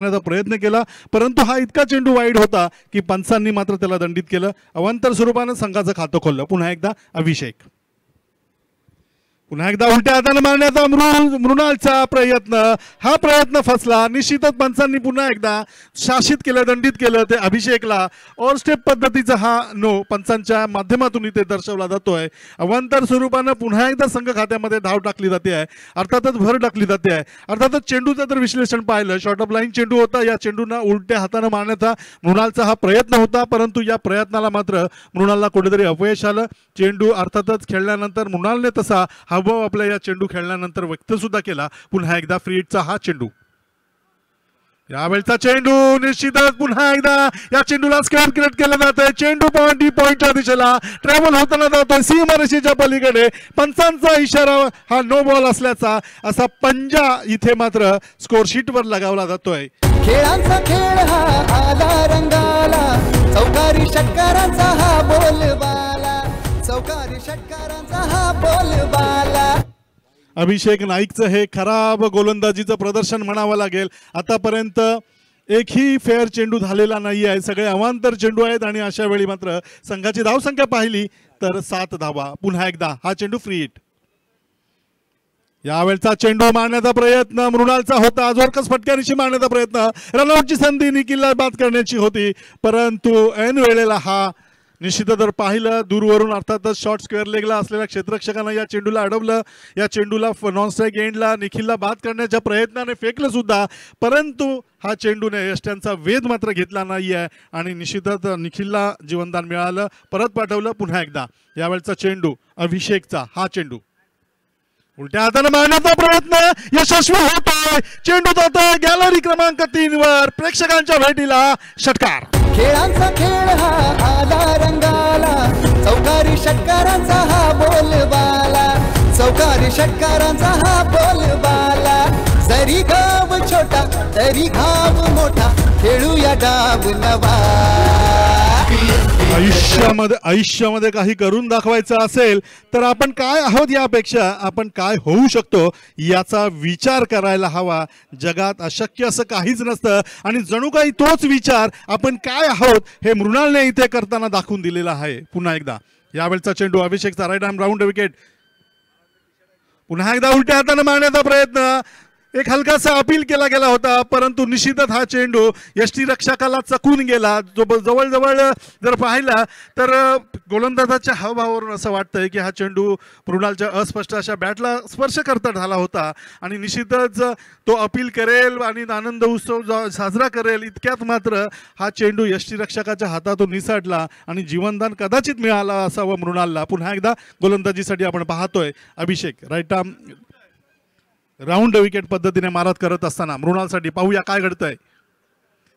प्रयत्न केला, परंतु हा इतका चेंडू वाईड होता की पंचांनी मात्र त्याला दंडित केलं. अवांतर स्वरूपानं संघाचं खातं खोललं. पुन्हा एकदा अभिषेक, पुन्हा एकदा उलट्या हाताने मारण्याचा मृणालचा प्रयत्न, हा प्रयत्न फसला. निश्चितच पंचांनी पुन्हा एकदा शासित केलं, दंडित केलं ते अभिषेकला. ऑल स्टेप पद्धतीचा हा नो पंचांच्या माध्यमातून इथे दर्शवला जातोय. अवांतर स्वरूपानं पुन्हा एकदा संघ खात्यामध्ये धाव टाकली जाते आहे, अर्थातच भर टाकली जाते आहे. अर्थातच चेंडूचं जर विश्लेषण पाहिलं, शॉर्ट ऑफ लाईन चेंडू होता. या चेंडूंना उलट्या हाताने मारण्याचा मृणालचा हा प्रयत्न होता, परंतु या प्रयत्नाला मात्र मृणालला कुठेतरी अपयश आलं. चेंडू अर्थातच खेळल्यानंतर मृणालने तसा हावभाव आपल्या या चेंडू खेळल्यानंतर व्यक्त सुद्धा केला. पुन्हा एकदा फ्री हिटचा हा चेंडू, यावेळचा चेंडू निश्चितच पुन्हा एकदा या चेंडूला स्क्वेअर क्रिएट केलं जातंय. चेंडू पॉइंटच्या दिशेला ट्रॅव्हल होताना जातोय सीमारेषेच्या पलीकडे. पंचांचा इशारा हा नो बॉल असल्याचा असा पंजा इथे मात्र स्कोर शीट वर लगावला जातोय. खेळांचा खेळ हा आला रंगाला, चौकारी षटकारांचा हा बोलबाला, चौकारी षटकारांचा हा बोलबाला. अभिषेक नाईकचं हे खराब गोलंदाजीचं प्रदर्शन म्हणावं लागेल. आतापर्यंत एकही फेअर चेंडू झालेला नाही आहे, सगळे अवांतर चेंडू आहेत. आणि अशा वेळी मात्र संघाची धावसंख्या पाहिली तर 7 धावा. पुन्हा एकदा हा चेंडू फ्री हिट. यावेळचा चेंडू मारण्याचा प्रयत्न मृणालचा होता, जोरकस फटक्यानिशी मारण्याचा प्रयत्न, रनआउटची संधी निखिलला बाद करण्याची होती, परंतु ऐन वेळेला हा निश्चितच जर पाहिलं दूरवरून अर्थातच शॉर्ट स्क्वेअर लेगला असलेल्या क्षेत्ररक्षकांना या चेंडूला अडवलं. या चेंडूला नॉन स्ट्राईक एंडला निखिलला बाद करण्याच्या प्रयत्नाने फेकलं सुद्धा, परंतु हा चेंडूने यष्ट्यांचा वेध मात्र घेतला नाही आहे आणि निश्चितच निखिलला जीवनदान मिळालं, परत पाठवलं. पुन्हा एकदा यावेळचा चेंडू अभिषेकचा हा चेंडू उलट्या हाताने मारण्याचा प्रयत्न यशस्वी होतोय. चेंडू जातोय गॅलरी क्रमांक 3 वर. प्रेक्षकांच्या भेटीला षटकार. खेळांचा खेळ हा आला रंगाला, चौकारी षटकारांचा हा बोलबाला, चौकारी षटकारांचा हा बोलबाला. जरी गाव छोटा तरी घाव मोठा, खेळूया डाव नवा. आयुष्यामध्ये काही करून दाखवायचं असेल तर आपण काय आहोत यापेक्षा आपण काय होऊ शकतो याचा विचार करायला हवा. जगात अशक्य असं काहीच नसतं आणि जणू काही तोच विचार आपण काय आहोत हे मृणालने इथे करताना दाखवून दिलेला आहे. पुन्हा एकदा यावेळचा चेंडू अभिषेकचा राईट आर्म राऊंड विकेट. पुन्हा एकदा उलट्या हाताने मारण्याचा प्रयत्न, एक हलकासा अपील केला गेला होता, परंतु निश्चितच हा चेंडू यष्टीरक्षकाला चकून गेला. जवळजवळ जर पाहिला तर गोलंदाजाच्या हावभावावरून असं वाटतंय की हा चेंडू मृणालच्या अस्पष्ट अशा बॅटला स्पर्श करता झाला होता आणि निश्चितच तो अपील करेल आणि आनंद उत्सव साजरा करेल इतक्यात मात्र हा चेंडू यष्टीरक्षकाच्या हातातून निसटला आणि जीवनदान कदाचित मिळाला असावं मृणालला. पुन्हा एकदा गोलंदाजीसाठी आपण पाहतोय अभिषेक राईट आर्म राऊंड विकेट पद्धतीने मारत करत असताना मृणालसाठी पाहूया काय घडतंय.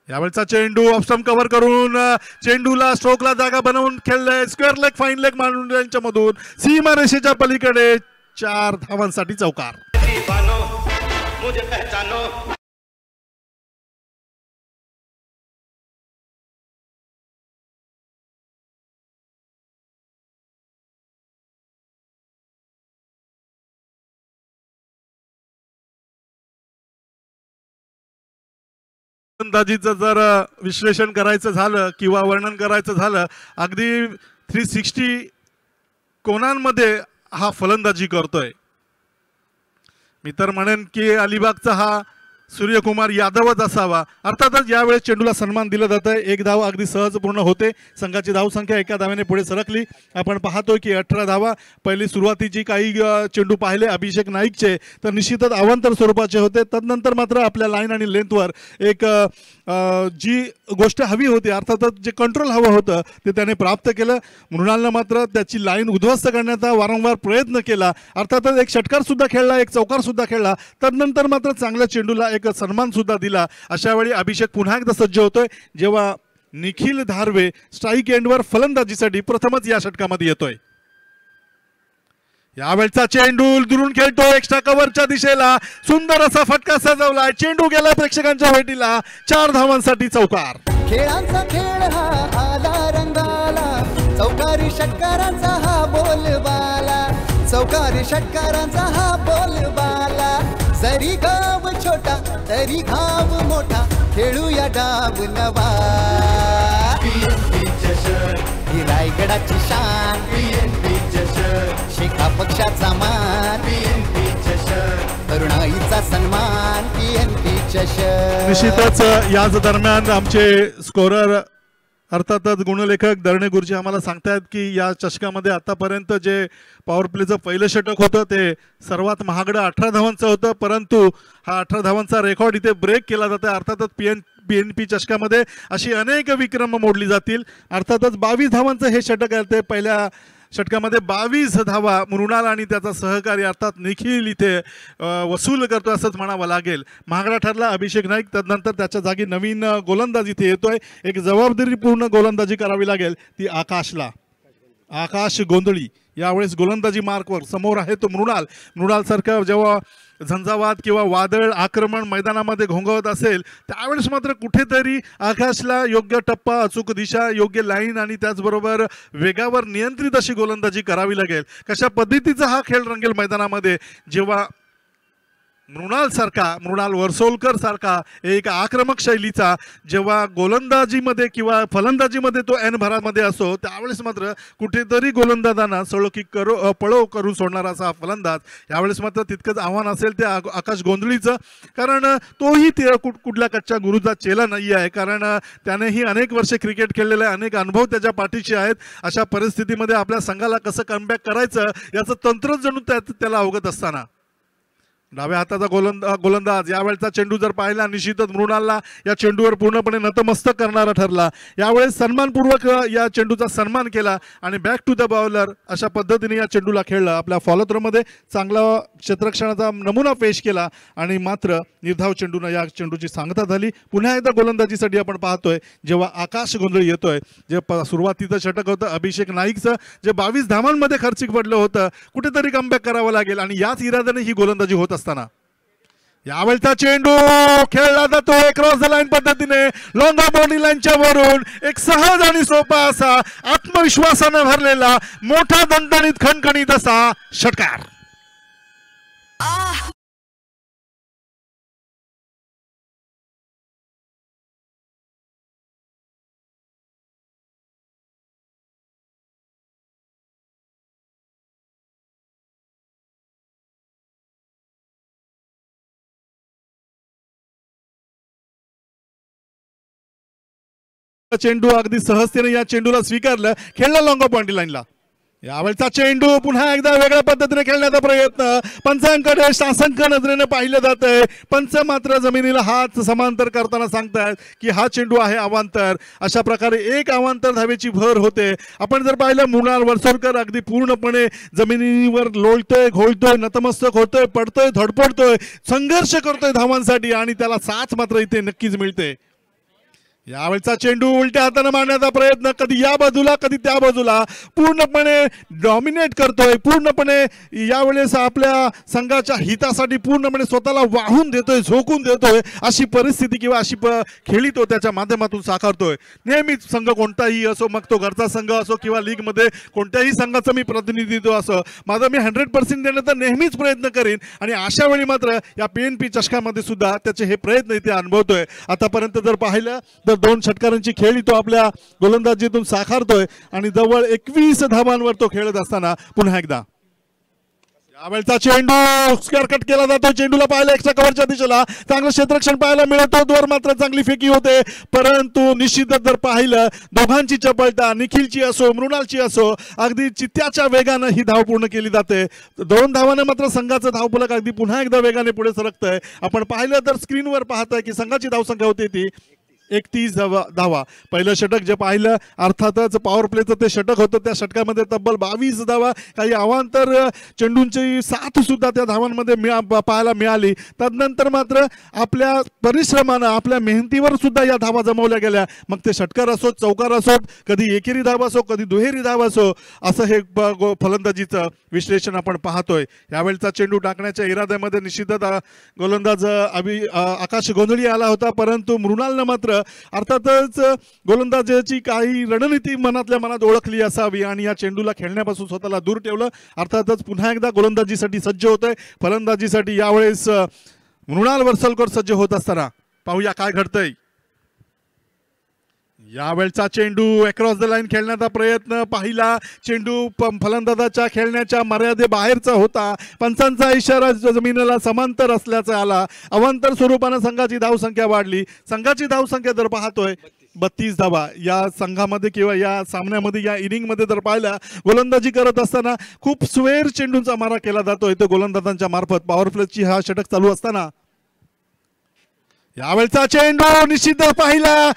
यावेळचा चेंडू ऑफस्टंप कव्हर करून चेंडूला स्ट्रोकला जागा बनवून खेळलंय. स्क्वेअर लेग फाईन लेग मारून यांच्या मधून सीमारेषेच्या पलीकडे 4 धावांसाठी चौकार. गोलंदाजीचं जर विश्लेषण करायचं झालं किंवा वर्णन करायचं झालं, अगदी 360 कोणांमध्ये हा फलंदाजी करतोय. मी तर म्हणेन की अलिबागचा हा सूर्यकुमार यादवच असावा. अर्थातच यावेळेस चेंडूला सन्मान दिला जात आहे. 1 धाव अगदी सहज पूर्ण होते. संघाची धावसंख्या 1 धावाने पुढे सरकली. आपण पाहतोय की 18 धावा. पहिली सुरुवातीची काही चेंडू पाहिले अभिषेक नाईकचे तर निश्चितच अवांतर स्वरूपाचे होते. तदनंतर मात्र आपल्या लाईन आणि लेंथवर एक जी गोष्ट हवी होती अर्थातच जे कंट्रोल हवं होतं ते त्याने प्राप्त केलं. मृणालनं मात्र त्याची लाईन उद्ध्वस्त करण्याचा वारंवार प्रयत्न केला. अर्थातच एक षटकार सुद्धा खेळला, एक चौकार सुद्धा खेळला. तदनंतर मात्र चांगल्या चेंडूला एक सन्मान सुद्धा दिला. अशा वेळी अभिषेक पुन्हा एकदा सज्ज होतोय जेव्हा निखिल धारवे स्ट्राईक एंडवर फलंदाजीसाठी प्रथमच या षटकामध्ये येतोय. यावेळचा चेंडू दुरून खेळतो एक्स्ट्रा कव्हरच्या दिशेला. सुंदर असा फटका सजवलाय. चेंडू गेला प्रेक्षकांच्या भेटीला. 4 धावांसाठी चौकार. खेळांचा खेळ हा आला रंगाला, चौकारी षटकारांचा हा बोलबाला, चौकारी षटकारांचा हा बोलबाला. जरी गाव छोटा तरी घाव मोठा, खेळूया डाव नवा. ही रायगडाची शान, शेका पक्षाचा मान, तरुणाईचा सन्मान, PNP चषक. निश्चितच याच दरम्यान आमचे स्कोरर अर्थातच गुणलेखक दरणे गुरुजी आम्हाला सांगतायत की या चषकामध्ये आतापर्यंत जे पॉवर प्लेचं पहिलं षटक होतं ते सर्वात महागडं 18 धावांचं होतं, परंतु हा 18 धावांचा रेकॉर्ड इथे ब्रेक केला जातो. अर्थातच PNP चषकामध्ये अशी अनेक विक्रम मोडली जातील. अर्थातच 22 धावांचं हे षटक आहे. ते पहिल्या षटकामध्ये 22 धावा मृणाल आणि त्याचा सहकारी अर्थात निखिल इथे वसूल करतो असंच म्हणावं लागेल. महागडा ठरला अभिषेक नाईक. त्यानंतर त्याच्या जागी नवीन गोलंदाज इथे येतोय. एक जबाबदारीपूर्ण गोलंदाजी करावी लागेल ती आकाशला. आकाश गोंधळी यावेळेस गोलंदाजी मार्कवर समोर आहे तो मृणाल सारखं जेव्हा झंझावात किंवा वादळ आक्रमण मैदानामध्ये घोंगवत असेल त्यावेळेस मात्र कुठेतरी आकाशला योग्य टप्पा, अचूक दिशा, योग्य लाईन आणि त्याचबरोबर वेगावर नियंत्रित अशी गोलंदाजी करावी लागेल. कशा पद्धतीचा हा खेळ रंगेल मैदानामध्ये जेव्हा मृणाल वर्सोलकर सारखा एक आक्रमक शैलीचा जेव्हा गोलंदाजीमध्ये किंवा फलंदाजीमध्ये तो ऐन भरामध्ये असो त्यावेळेस मात्र कुठेतरी गोलंदाजांना सळोकी पळो करून सोडणारा असा फलंदाज. यावेळेस मात्र तितकंच आव्हान असेल ते आकाश गोंधळीचं, कारण तोही ते कुठल्या कच्च्या गुरुचा चेला नाही आहे, कारण त्यानेही अनेक वर्षे क्रिकेट खेळलेलं आहे, अनेक अनुभव त्याच्या पाठीशी आहेत. अशा परिस्थितीमध्ये आपल्या संघाला कसं कमबॅक करायचं याचं तंत्र जणू त्याला अवगत असताना डाव्या हाताचा गोलंदाज यावेळेचा चेंडू जर पाहिला निश्चितच मृणालला या चेंडूवर पूर्णपणे नतमस्तक करणारा ठरला. यावेळेस सन्मानपूर्वक या चेंडूचा सन्मान केला आणि बॅक टू द बॉलर अशा पद्धतीने या चेंडूला खेळलं. आपल्या फॉलोथ्रोमध्ये चांगला क्षेत्ररक्षणाचा नमुना पेश केला आणि मात्र निर्धाव चेंडूनं या चेंडूची सांगता झाली. पुन्हा एकदा गोलंदाजीसाठी आपण पाहतोय जेव्हा आकाश गोंधळी येतोय. जे सुरुवातीचं षटक होतं अभिषेक नाईकचं जे 22 धावांमध्ये खर्चिक पडलं होतं, कुठेतरी कमबॅक करावं लागेल आणि याच इराद्याने ही गोलंदाजी होत असताना यावेळचा चेंडू खेळला जातो क्रॉस द लाईन पद्धतीने लॉंग बॉडी लाईनच्या वरून. एक सहज आणि सोपा असा आत्मविश्वासाने भरलेला मोठा दणदणीत खणखणीत असा षटकार. चेंडू अगदी सहजतेने या चेंडूला स्वीकारलं, खेळला लॉंग बॉडी लाईनला. यावेळचा चेंडू पुन्हा एकदा वेगळ्या पद्धतीने खेळण्याचा प्रयत्न पंचांकडे शासनक नजरेने पाहिलं जात आहे. पंच मात्र जमिनीला हात समांतर करताना सांगतायत की हा चेंडू आहे अवांतर. अशा प्रकारे एक अवांतर धावेची भर होते. आपण जर पाहिलं मृणाल वर्सोलकर अगदी पूर्णपणे जमिनीवर लोळतोय, घोळतोय, नतमस्तक होतोय, पडतोय, धडपडतोय, संघर्ष करतोय धावांसाठी आणि त्याला साथ मात्र इथे नक्कीच मिळते. यावेळचा चेंडू उलट्या हाताने मारण्याचा प्रयत्न कधी या बाजूला कधी त्या बाजूला पूर्णपणे डॉमिनेट करतोय. पूर्णपणे यावेळेस आपल्या संघाच्या हितासाठी पूर्णपणे स्वतःला वाहून देतोय, झोकून देतोय अशी परिस्थिती किंवा अशी खेळी तो त्याच्या माध्यमातून साकारतोय. नेहमीच संघ कोणताही असो, मग तो घरचा संघ असो किंवा लीगमध्ये कोणत्याही संघाचं मी प्रतिनिधित्व असो, माझा मी 100% देण्याचा नेहमीच प्रयत्न करीन आणि अशा वेळी मात्र या PNP चषकामध्ये सुद्धा त्याचे हे प्रयत्न इथे अनुभवतोय. आतापर्यंत जर पाहिलं तर 2 षटकारांची खेळी तो आपल्या गोलंदाजीतून साकारतोय आणि जवळ 21 धावांवर तो खेळत असताना पुन्हा एकदा यावेळचा चेंडू स्क्वेअर कट केला जातो. चेंडूला पाहिलं एक्स्ट्रा कव्हरच्या दिशेला चांगलं क्षेत्ररक्षण पाहायला मिळतो. वर मात्र चांगली फेकी होते, परंतु निश्चितच जर पाहिलं दोघांची चपळता निखिलची असो मृणालची असो अगदी चित्त्याच्या वेगानं ही धाव पूर्ण केली जाते. 2 धावाने मात्र संघाचं धावफलक अगदी पुन्हा एकदा वेगाने पुढे सरकतंय. आपण पाहिलं तर स्क्रीनवर पाहताय की संघाची धावसंख्या होती ती 31 धावा. पहिलं षटक जे पाहिलं अर्थातच पॉवर प्लेचं ते षटक होतं. त्या षटकामध्ये तब्बल 22 धावा, काही अवांतर चेंडूंची साथ सुद्धा त्या धावांमध्ये पाहायला मिळाली. तदनंतर मात्र आपल्या परिश्रमानं आपल्या मेहनतीवर सुद्धा या धावा जमवल्या गेल्या. मग ते षटकार असोत, चौकार असोत, कधी एकेरी धाव असो, कधी दुहेरी धाव असो, असं हे फलंदाजीचं विश्लेषण आपण पाहतोय. यावेळचा चेंडू टाकण्याच्या इराद्यामध्ये निश्चितच गोलंदाज आकाश गोंधळी आला होता, परंतु मृणालनं मात्र अर्थातच गोलंदाजाची काही रणनीती मनातल्या मनात ओळखली असावी आणि या चेंडूला खेळण्यापासून स्वतःला दूर ठेवलं. अर्थातच पुन्हा एकदा गोलंदाजीसाठी सज्ज होतोय. फलंदाजीसाठी यावेळेस मृणाल वर्सोलकर सज्ज होत असताना पाहूया काय घडतंय. यावेळचा चेंडू अक्रॉस द लाईन खेळण्याचा प्रयत्न पाहिला. चेंडू फलंदाजाच्या खेळण्याच्या मर्यादेबाहेरचा होता. पंचांचा इशारा जमिनीला समांतर असल्याचा आला. अवांतर स्वरूपानं संघाची धावसंख्या वाढली. संघाची धावसंख्या जर पाहतोय 32 धावा या संघामध्ये किंवा या सामन्यामध्ये या इनिंगमध्ये जर पाहिला, गोलंदाजी करत असताना खूप स्वेर चेंडूंचा मारा केला जातोय तो गोलंदाजांच्या मार्फत. पॉवर प्लेची हा षटक चालू असताना यावेळचा चेंडू निश्चितच पाहिला.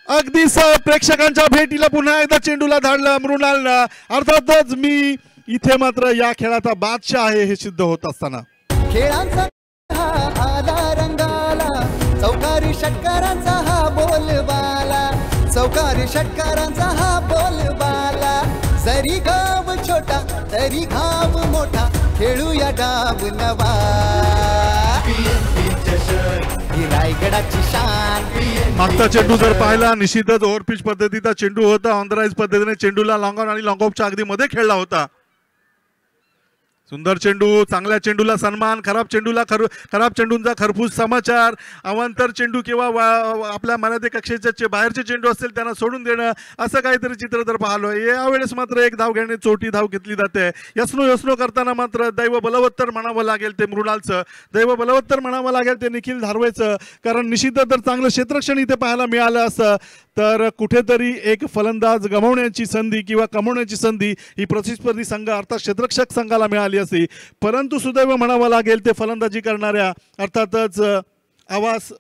अगदी प्रेक्षकांच्या भेटीला पुन्हा एकदा चेंडूला धाडलं मृणालनं. अर्थातच मी इथे मात्र या खेळाचा बादशाह आहे हे सिद्ध होत असताना खेळांचा हा आला रंगाला, चौकारी षटकारांचा हा बोलबाला, चौकारी षटकारांचा हा बोलबाला. जरी गाव छोटा तरी घाव मोठा, खेळूया डाव नवा. ही रायगडाची शान. मागचा चेंडू जर पाहिला निश्चितच ओव्हरपिच पद्धतीचा चेंडू होता. ऑन द राईज पद्धतीने चेंडूला लॉंग ऑन आणि लॉंग ऑफच्या अगदी मध्ये खेळला होता. सुंदर चेंडू, चांगल्या चेंडूला सन्मान, खराब चेंडूंचा खरपूस समाचार. अवांतर चेंडू किंवा आपल्या मर्यादे कक्षेचे बाहेरचे चेंडू असतील त्यांना सोडून देणं, असं काहीतरी चित्र तर पाहिलं. यावेळेस मात्र एक धाव घेणे चोटी धाव घेतली जाते. यस्नो करताना मात्र दैव बलवत्तर म्हणावं लागेल ते मृणालचं, दैव बलवत्तर म्हणावं लागेल ते निखिल धारवेचं. कारण निश्चितच जर चांगलं क्षेत्ररक्षण इथे पाहायला मिळालं असतं तर कुठेतरी एक फलंदाज गमावण्याची संधी किंवा कमवण्याची संधी ही प्रतिस्पर्धी संघ अर्थात क्षेत्ररक्षक संघाला मिळाली असती. परंतु सुदैव म्हणावं लागेल ते फलंदाजी करणाऱ्या अर्थातच आवास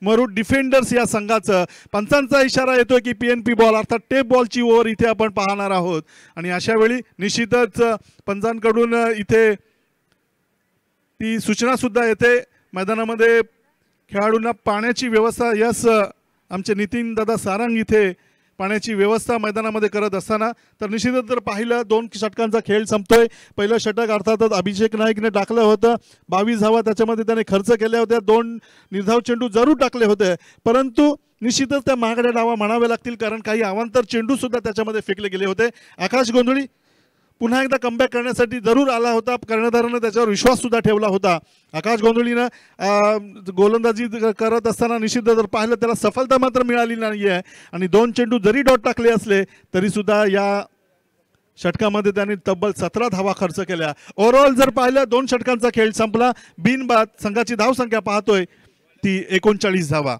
मरूड डिफेंडर्स या संघाचं. पंचांचा इशारा येतोय की PNP बॉल अर्थात टेप बॉलची ओव्हर इथे आपण पाहणार आहोत. आणि अशा वेळी निश्चितच पंचांकडून इथे ती सूचना सुद्धा येते मैदानामध्ये खेळाडूंना पाण्याची व्यवस्था. यस, आमचे नितीन दादा सारंग इथे पाण्याची व्यवस्था मैदानामध्ये करत असताना. तर निश्चितच जर पाहिलं 2 षटकांचा खेळ संपतोय. पहिलं षटक अर्थातच अभिषेक नाईकने टाकलं होतं. 22 धावा त्याच्यामध्ये त्याने खर्च केल्या होत्या. 2 निर्धाव चेंडू जरूर टाकले होते, परंतु निश्चितच त्या महागड्या डावा म्हणावे लागतील कारण काही अवांतर चेंडू सुद्धा त्याच्यामध्ये फेकले गेले होते. आकाश गोंधळी पुन्हा एकदा कमबॅक करण्यासाठी जरूर आला होता. कर्णधारानं त्याच्यावर विश्वास सुद्धा ठेवला होता. आकाश गोंधळीनं गोलंदाजी करत असताना निश्चित जर पाहिलं त्याला सफलता मात्र मिळाली नाही आहे. आणि 2 चेंडू जरी डॉट टाकले असले तरी सुद्धा या षटकामध्ये त्यांनी तब्बल 17 धावा खर्च केल्या. ओव्हरऑल जर पाहिलं 2 षटकांचा खेळ संपला. बिनबाद संघाची धावसंख्या पाहतोय ती 39 धावा.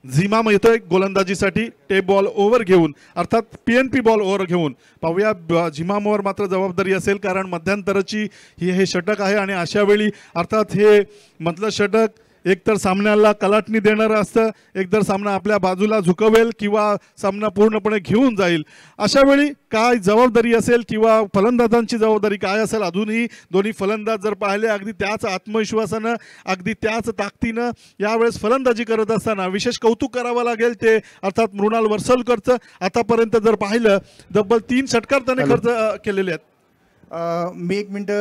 झिमा येतोय गोलंदाजीसाठी टेप बॉल ओव्हर घेऊन अर्थात PNP बॉल ओव्हर घेऊन. पाहूया झिमावर मात्र जबाबदारी असेल कारण मध्यंतराची हे षटक आहे. आणि अशा वेळी अर्थात हे मधलं षटक एकतर सामन्याला कलाटणी देणारं असतं, एकतर सामना आपल्या बाजूला झुकवेल किंवा सामना पूर्णपणे घेऊन जाईल. अशा वेळी काय जबाबदारी असेल किंवा फलंदाजांची जबाबदारी काय असेल. अजूनही दोन्ही फलंदाज जर पाहिले अगदी त्याच आत्मविश्वासानं अगदी त्याच ताकदीनं यावेळेस फलंदाजी करत असताना विशेष कौतुक करावं लागेल ते अर्थात मृणाल वर्सलकरचं. आतापर्यंत जर पाहिलं तब्बल 3 षटकार त्याने खर्च केलेले आहेत. मी 1 मिनिट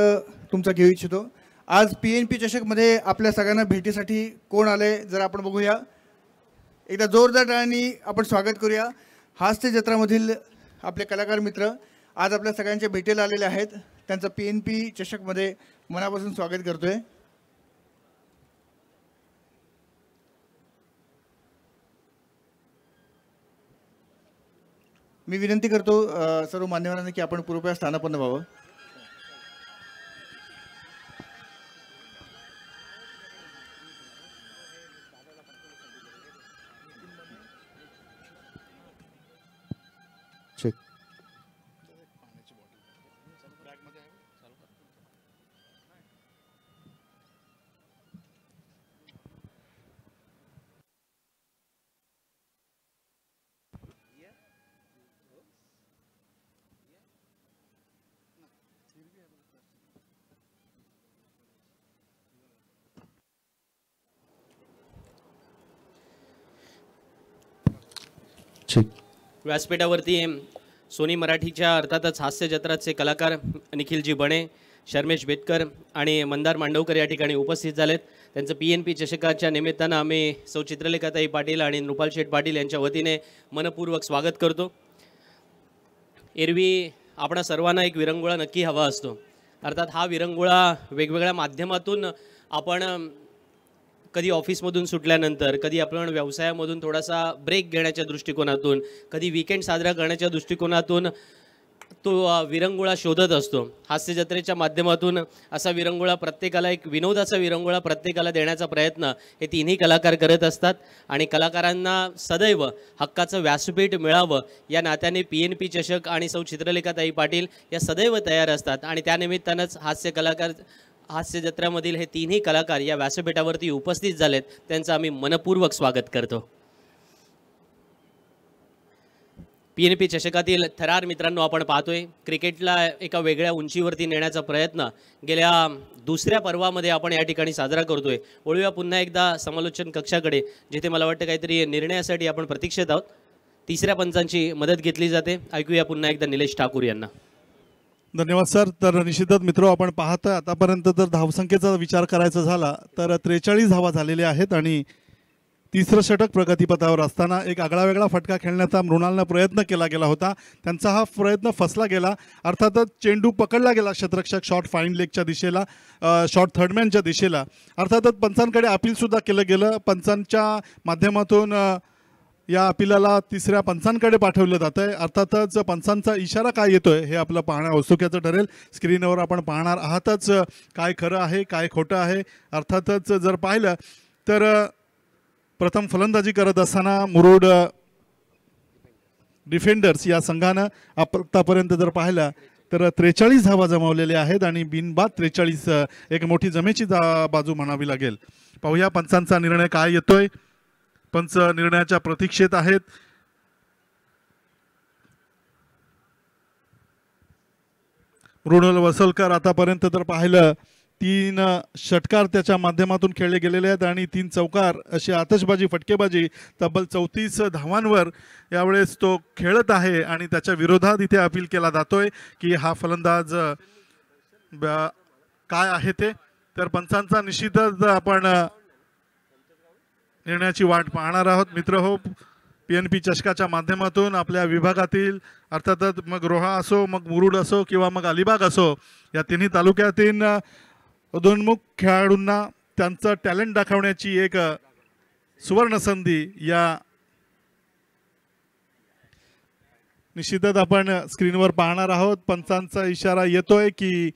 तुमचा घेऊ इच्छितो. आज PNP चषकमध्ये आपल्या सगळ्यांना भेटीसाठी कोण आले जर आपण बघूया. एकदा जोरदार टाळ्यांनी आपण स्वागत करूया. हास्य जत्रामधील आपले कलाकार मित्र आज आपल्या सगळ्यांच्या भेटीला आलेले आहेत. त्यांचं PNP चषकमध्ये मनापासून स्वागत करतोय. मी विनंती करतो सर्व मान्यवरांना की आपण पूर्वपया स्थानापन्न व्हावं. व्यासपीठावरती सोनी मराठीच्या अर्थातच हास्य जत्राचे कलाकार निखिलजी बणे, शर्मेश बेतकर आणि मंदार मांडवकर या ठिकाणी उपस्थित झालेत. त्यांचं PNP चषकाच्या निमित्तानं आम्ही सौ चित्रलेखाताई पाटील आणि नृपाल शेठ पाटील यांच्या वतीने मनपूर्वक स्वागत करतो. एरवी आपणा सर्वांना एक विरंगुळा नक्की हवा असतो. अर्थात हा विरंगुळा वेगवेगळ्या माध्यमातून आपण कधी ऑफिसमधून सुटल्यानंतर, कधी आपण व्यवसायामधून थोडासा ब्रेक घेण्याच्या दृष्टिकोनातून, कधी वीकेंड साजरा करण्याच्या दृष्टिकोनातून तो विरंगुळा शोधत असतो. हास्य जत्रेच्या माध्यमातून असा विरंगुळा प्रत्येकाला, एक विनोदाचा विरंगुळा प्रत्येकाला देण्याचा प्रयत्न हे तिन्ही कलाकार करत असतात. आणि कलाकारांना सदैव हक्काचं व्यासपीठ मिळावं या नात्याने PNP चषक आणि सौ चित्रलेखाताई पाटील या सदैव तयार असतात. आणि त्यानिमित्तानंच हास्य जत्रेमधील हे तिन्ही कलाकार या व्यासपीठावरती उपस्थित झालेत. त्यांचं आम्ही मनपूर्वक स्वागत करतो. PNP चषकातील थरार मित्रांनो आपण पाहतोय, क्रिकेटला एका वेगळ्या उंचीवरती नेण्याचा प्रयत्न गेल्या दुसऱ्या पर्वामध्ये आपण या ठिकाणी साजरा करतोय. वळूया पुन्हा एकदा समालोचन कक्षाकडे, जिथे मला वाटतं काहीतरी निर्णयासाठी आपण प्रतीक्षेत आहोत. तिसऱ्या पंचांची मदत घेतली जाते. ऐकूया पुन्हा एकदा निलेश ठाकूर यांना. धन्यवाद सर. तर निश्चितच मित्र, आपण पाहतोय आतापर्यंत जर धावसंख्येचा विचार करायचा झाला तर 43 धावा झालेल्या आहेत आणि तिसरं षटक प्रगतीपथावर असताना एक आगळा वेगळा फटका खेळण्याचा मृणालनं प्रयत्न केला गेला होता. त्यांचा हा प्रयत्न फसला गेला. अर्थातच चेंडू पकडला गेला क्षेत्ररक्षक शॉर्ट फाईन लेगच्या दिशेला, शॉर्ट थर्डमॅनच्या दिशेला. अर्थातच पंचांकडे अपीलसुद्धा केलं गेलं. पंचांच्या माध्यमातून या अपिलाला तिसऱ्या पंचांकडे पाठवलं जातं आहे. अर्थातच पंचांचा इशारा काय येतोय हे आपलं पाहणं औत्सुक्याचं ठरेल. स्क्रीनवर आपण पाहणार आहातच काय खरं आहे काय खोटं आहे. अर्थातच जर पाहिलं तर प्रथम फलंदाजी करत असताना मुरुड डिफेंडर्स या संघानं आतापर्यंत जर पाहिलं तर 43 धावा जमावलेल्या आहेत आणि बिनबाद 43 एक मोठी जमेची बाजू म्हणावी लागेल. पाहूया पंचांचा निर्णय काय येतोय. पंच निर्णयाच्या प्रतीक्षेत आहेत. मृणाल वसलकर आतापर्यंत जर पाहिलं 3 षटकार त्याच्या माध्यमातून खेळले गेलेले आहेत आणि 3 चौकार अशी आतषबाजी फटकेबाजी तब्बल 34 धावांवर यावेळेस तो खेळत आहे. आणि त्याच्या विरोधात इथे अपील केला जातोय की हा फलंदाज काय आहे ते. तर पंचांचा निश्चितच आपण निर्णयाची वाट पाहणार आहोत. मित्र हो, PNP चषकाच्या माध्यमातून आपल्या विभागातील अर्थातच मग रोहा असो, मग मुरुड असो किंवा मग अलिबाग असो, या तिन्ही तालुक्यातील उदयोन्मुख खेळाडूंना त्यांचं टॅलेंट दाखवण्याची एक सुवर्ण संधी या निश्चितच आपण स्क्रीनवर पाहणार आहोत. पंचांचा इशारा येतोय की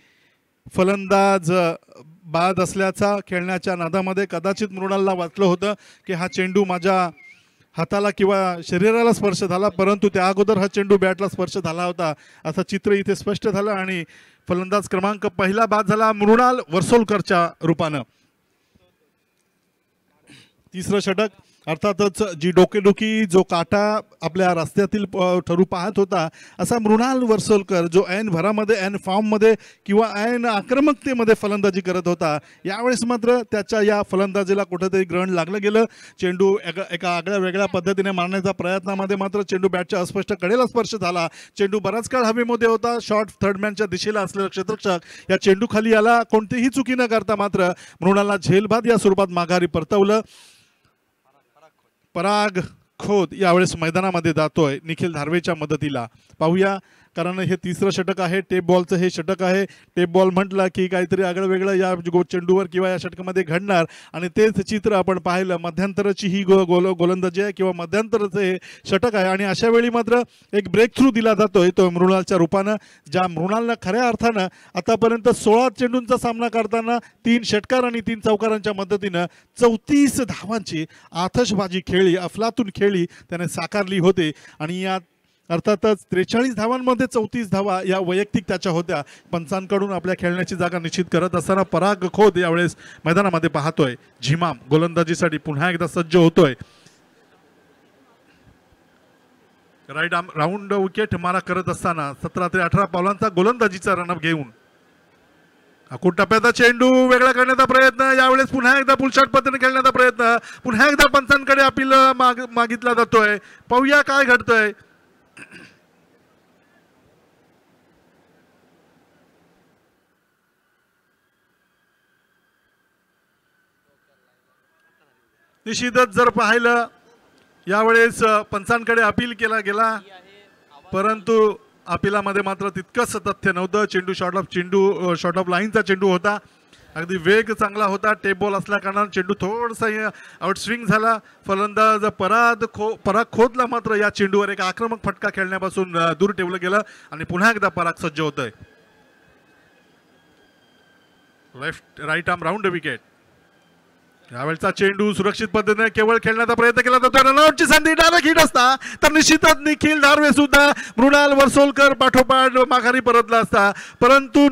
फलंदाज बाद असल्याचा. खेळण्याच्या नादामध्ये कदाचित मृणालला वाटलं होतं की हा चेंडू माझ्या हाताला किंवा शरीराला स्पर्श झाला, परंतु त्या अगोदर हा चेंडू बॅटला स्पर्श झाला होता असं चित्र इथे स्पष्ट झालं आणि फलंदाज क्रमांक पहिला बाद झाला मृणाल वर्सोलकरच्या रूपानं. तिसरं षटक अर्थातच जी डोकेडोकी जो काटा आपल्या रस्त्यातील ठरू पाहत होता असा मृणाल वर्सोलकर जो ऐन भरामध्ये ऐन फॉर्ममध्ये किंवा ऐन आक्रमकतेमध्ये फलंदाजी करत होता. यावेळेस मात्र त्याच्या या फलंदाजीला कुठेतरी ग्रहण लागलं गेलं. चेंडू एका आगळ्या वेगळ्या पद्धतीने मारण्याच्या प्रयत्नामध्ये मात्र चेंडू बॅटच्या अस्पष्ट कडेला स्पर्श झाला. चेंडू बराच काळ हवेमध्ये होता. शॉर्ट थर्डमॅनच्या दिशेला असलेला क्षेत्ररक्षक या चेंडू खाली आला. कोणतीही चुकी न करता मात्र मृणालला झेलबाद या स्वरूपात माघारी परतवलं. पराग खोत यावेळेस मैदानामध्ये जातोय निखिल धारवेच्या मदतीला. पाहूया, कारण हे तिसरं षटक आहे. टेप बॉलचं हे षटक आहे. टेप बॉल म्हटलं की काहीतरी आगळं वेगळं या चेंडूवर किंवा या षटकामध्ये घडणार आणि तेच चित्र आपण पाहिलं. मध्यंतराची ही गोलंदाजी आहे किंवा मध्यंतराचं हे षटक आहे आणि अशा वेळी मात्र एक ब्रेक थ्रू दिला जातोय तो मृणालच्या रूपानं. ज्या मृणालनं खऱ्या अर्थानं आतापर्यंत 16 चेंडूंचा सामना करताना 3 षटकार आणि 3 चौकारांच्या मदतीनं 34 धावांची आतषबाजी खेळली, अफलातून खेळली त्याने साकारली होते. आणि या अर्थातच 43 धावांमध्ये 34 धावा या वैयक्तिक त्याच्या होत्या. पंचांकडून आपल्या खेळण्याची जागा निश्चित करत असताना पराग खोत यावेळेस मैदानामध्ये पाहतोय. झिमाम गोलंदाजीसाठी पुन्हा एकदा सज्ज होतोय. राईट आर्म राऊंड विकेट मारा करत असताना 17 ते 18 पावलांचा गोलंदाजीचा रनअप घेऊन अकुट टप्प्याचा चेंडू वेगळा करण्याचा प्रयत्न. यावेळेस पुन्हा एकदा पुलशॉट पद्धतीने खेळण्याचा प्रयत्न. पुन्हा एकदा पंचांकडे अपील मागितला जातोय. पाहूया काय घडतंय. निश्चितच जर पाहिलं यावेळेस पंचांकडे अपील केला गेला, परंतु अपिलामध्ये मात्र तितकंच तथ्य नव्हतं. चेंडू शॉर्ट ऑफ लाईनचा चेंडू होता. अगदी वेग चांगला होता. टेप बॉल असल्या कारणाने चेंडू थोडासा आउटस्विंग झाला. फलंदाज पराग खोतला मात्र या चेंडूवर एक आक्रमक फटका खेळण्यापासून दूर ठेवलं गेलं आणि पुन्हा एकदा पराग सज्ज होतोय. Left right arm round wicket. यावेळचा चेंडू सुरक्षित पद्धतीने केवळ खेळण्याचा प्रयत्न केला जातो. रनआउटची संधी डायरेक्ट हिट असता तर निश्चितच निखिल धारवे सुद्धा मृणाल वर्सोलकर पाठोपाठ माघारी परतला असता. परंतु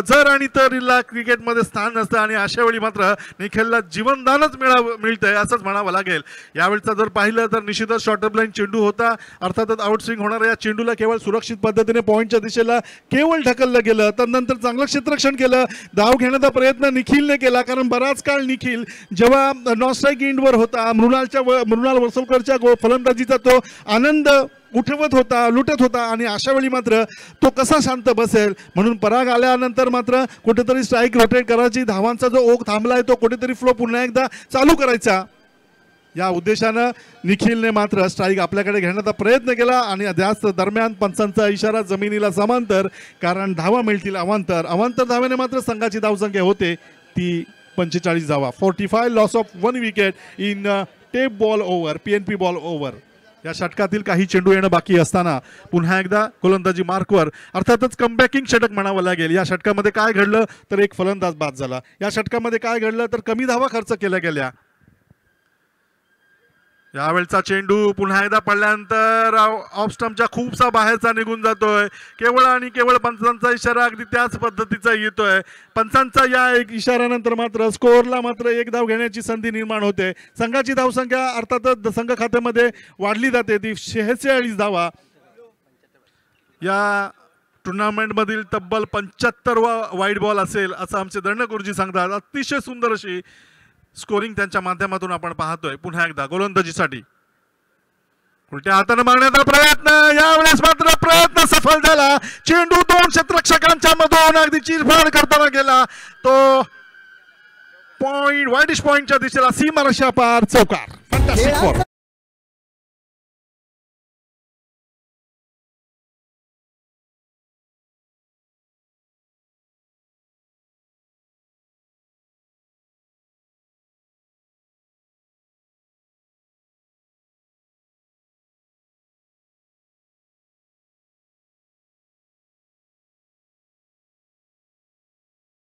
जर आणि तरीला क्रिकेटमध्ये स्थान नसतं आणि अशा वेळी मात्र निखिलला जीवनदानच मिळतंय असंच म्हणावं लागेल. यावेळचा जर पाहिलं तर निश्चितच शॉर्ट लाईन चेंडू होता. अर्थातच आउटस्विंग होणाऱ्या या चेंडूला केवळ सुरक्षित पद्धतीने पॉईंटच्या दिशेला केवळ ढकललं गेलं. तर नंतर चांगलं क्षेत्ररक्षण केलं. धाव घेण्याचा प्रयत्न निखिलने केला कारण बराच काळ निखिल जेव्हा नॉन स्ट्राईक एंडवर होता मृणाल वर्सोलकरच्या फलंदाजीचा तो आनंद उठवत होता लुटत होता आणि अशा वेळी मात्र तो कसा शांत बसेल म्हणून पराग आल्यानंतर मात्र कुठेतरी स्ट्राईक रोटेट करायची. धावांचा जो ओघ थांबलाय तो कुठेतरी फ्लो पुन्हा एकदा चालू करायचा या उद्देशानं निखिलने मात्र स्ट्राईक आपल्याकडे घेण्याचा प्रयत्न केला आणि त्याच दरम्यान पंचांचा इशारा जमिनीला समांतर कारण धावा मिळतील अवांतर धावेने मात्र संघाची धावसंख्या होते ती 45 धावा. 45 loss of 1 wicket in tape ball over PNP ball over. या षटकातील काही चेंडू येणं बाकी असताना पुन्हा एकदा गोलंदाजी मार्कवर अर्थातच कमबॅकिंग षटक म्हणावं लागेल. या षटकामध्ये काय घडलं तर एक फलंदाज बाद झाला. या षटकामध्ये काय घडलं तर कमी धावा खर्च केल्या गेल्या. यावेळचा चेंडू पुन्हा एकदा पडल्यानंतर ऑफ स्टंपच्या खूपसा बाहेरचा निघून जातोय. केवळ आणि केवळ पंचांचा इशारा अगदी त्याच पद्धतीचा येतोय. पंचांचा या एक इशाऱ्यानंतर मात्र स्कोअरला मात्र एक धाव घेण्याची संधी निर्माण होते. संघाची धावसंख्या अर्थातच संघ खात्यामध्ये वाढली जाते ती 46 धावा. या टुर्नामेंटमधील तब्बल 75वा वाईड बॉल असेल असं आमचे दंड गुरुजी सांगतात. अतिशय सुंदर अशी स्कोरिंग त्यांच्या माध्यमातून आपण पाहतोय. पुन्हा एकदा गोलंदाजीसाठी उलट्या हाताने मारण्याचा प्रयत्न. यावेळेस मात्र प्रयत्न सफल झाला. चेंडू 2 क्षेत्ररक्षकांच्या मधून अगदी चिरफाड करताना गेला. तो पॉइंट वाईडिश पॉइंटच्या दिशेला सीमारेषा पार चौकार. Fantastic for.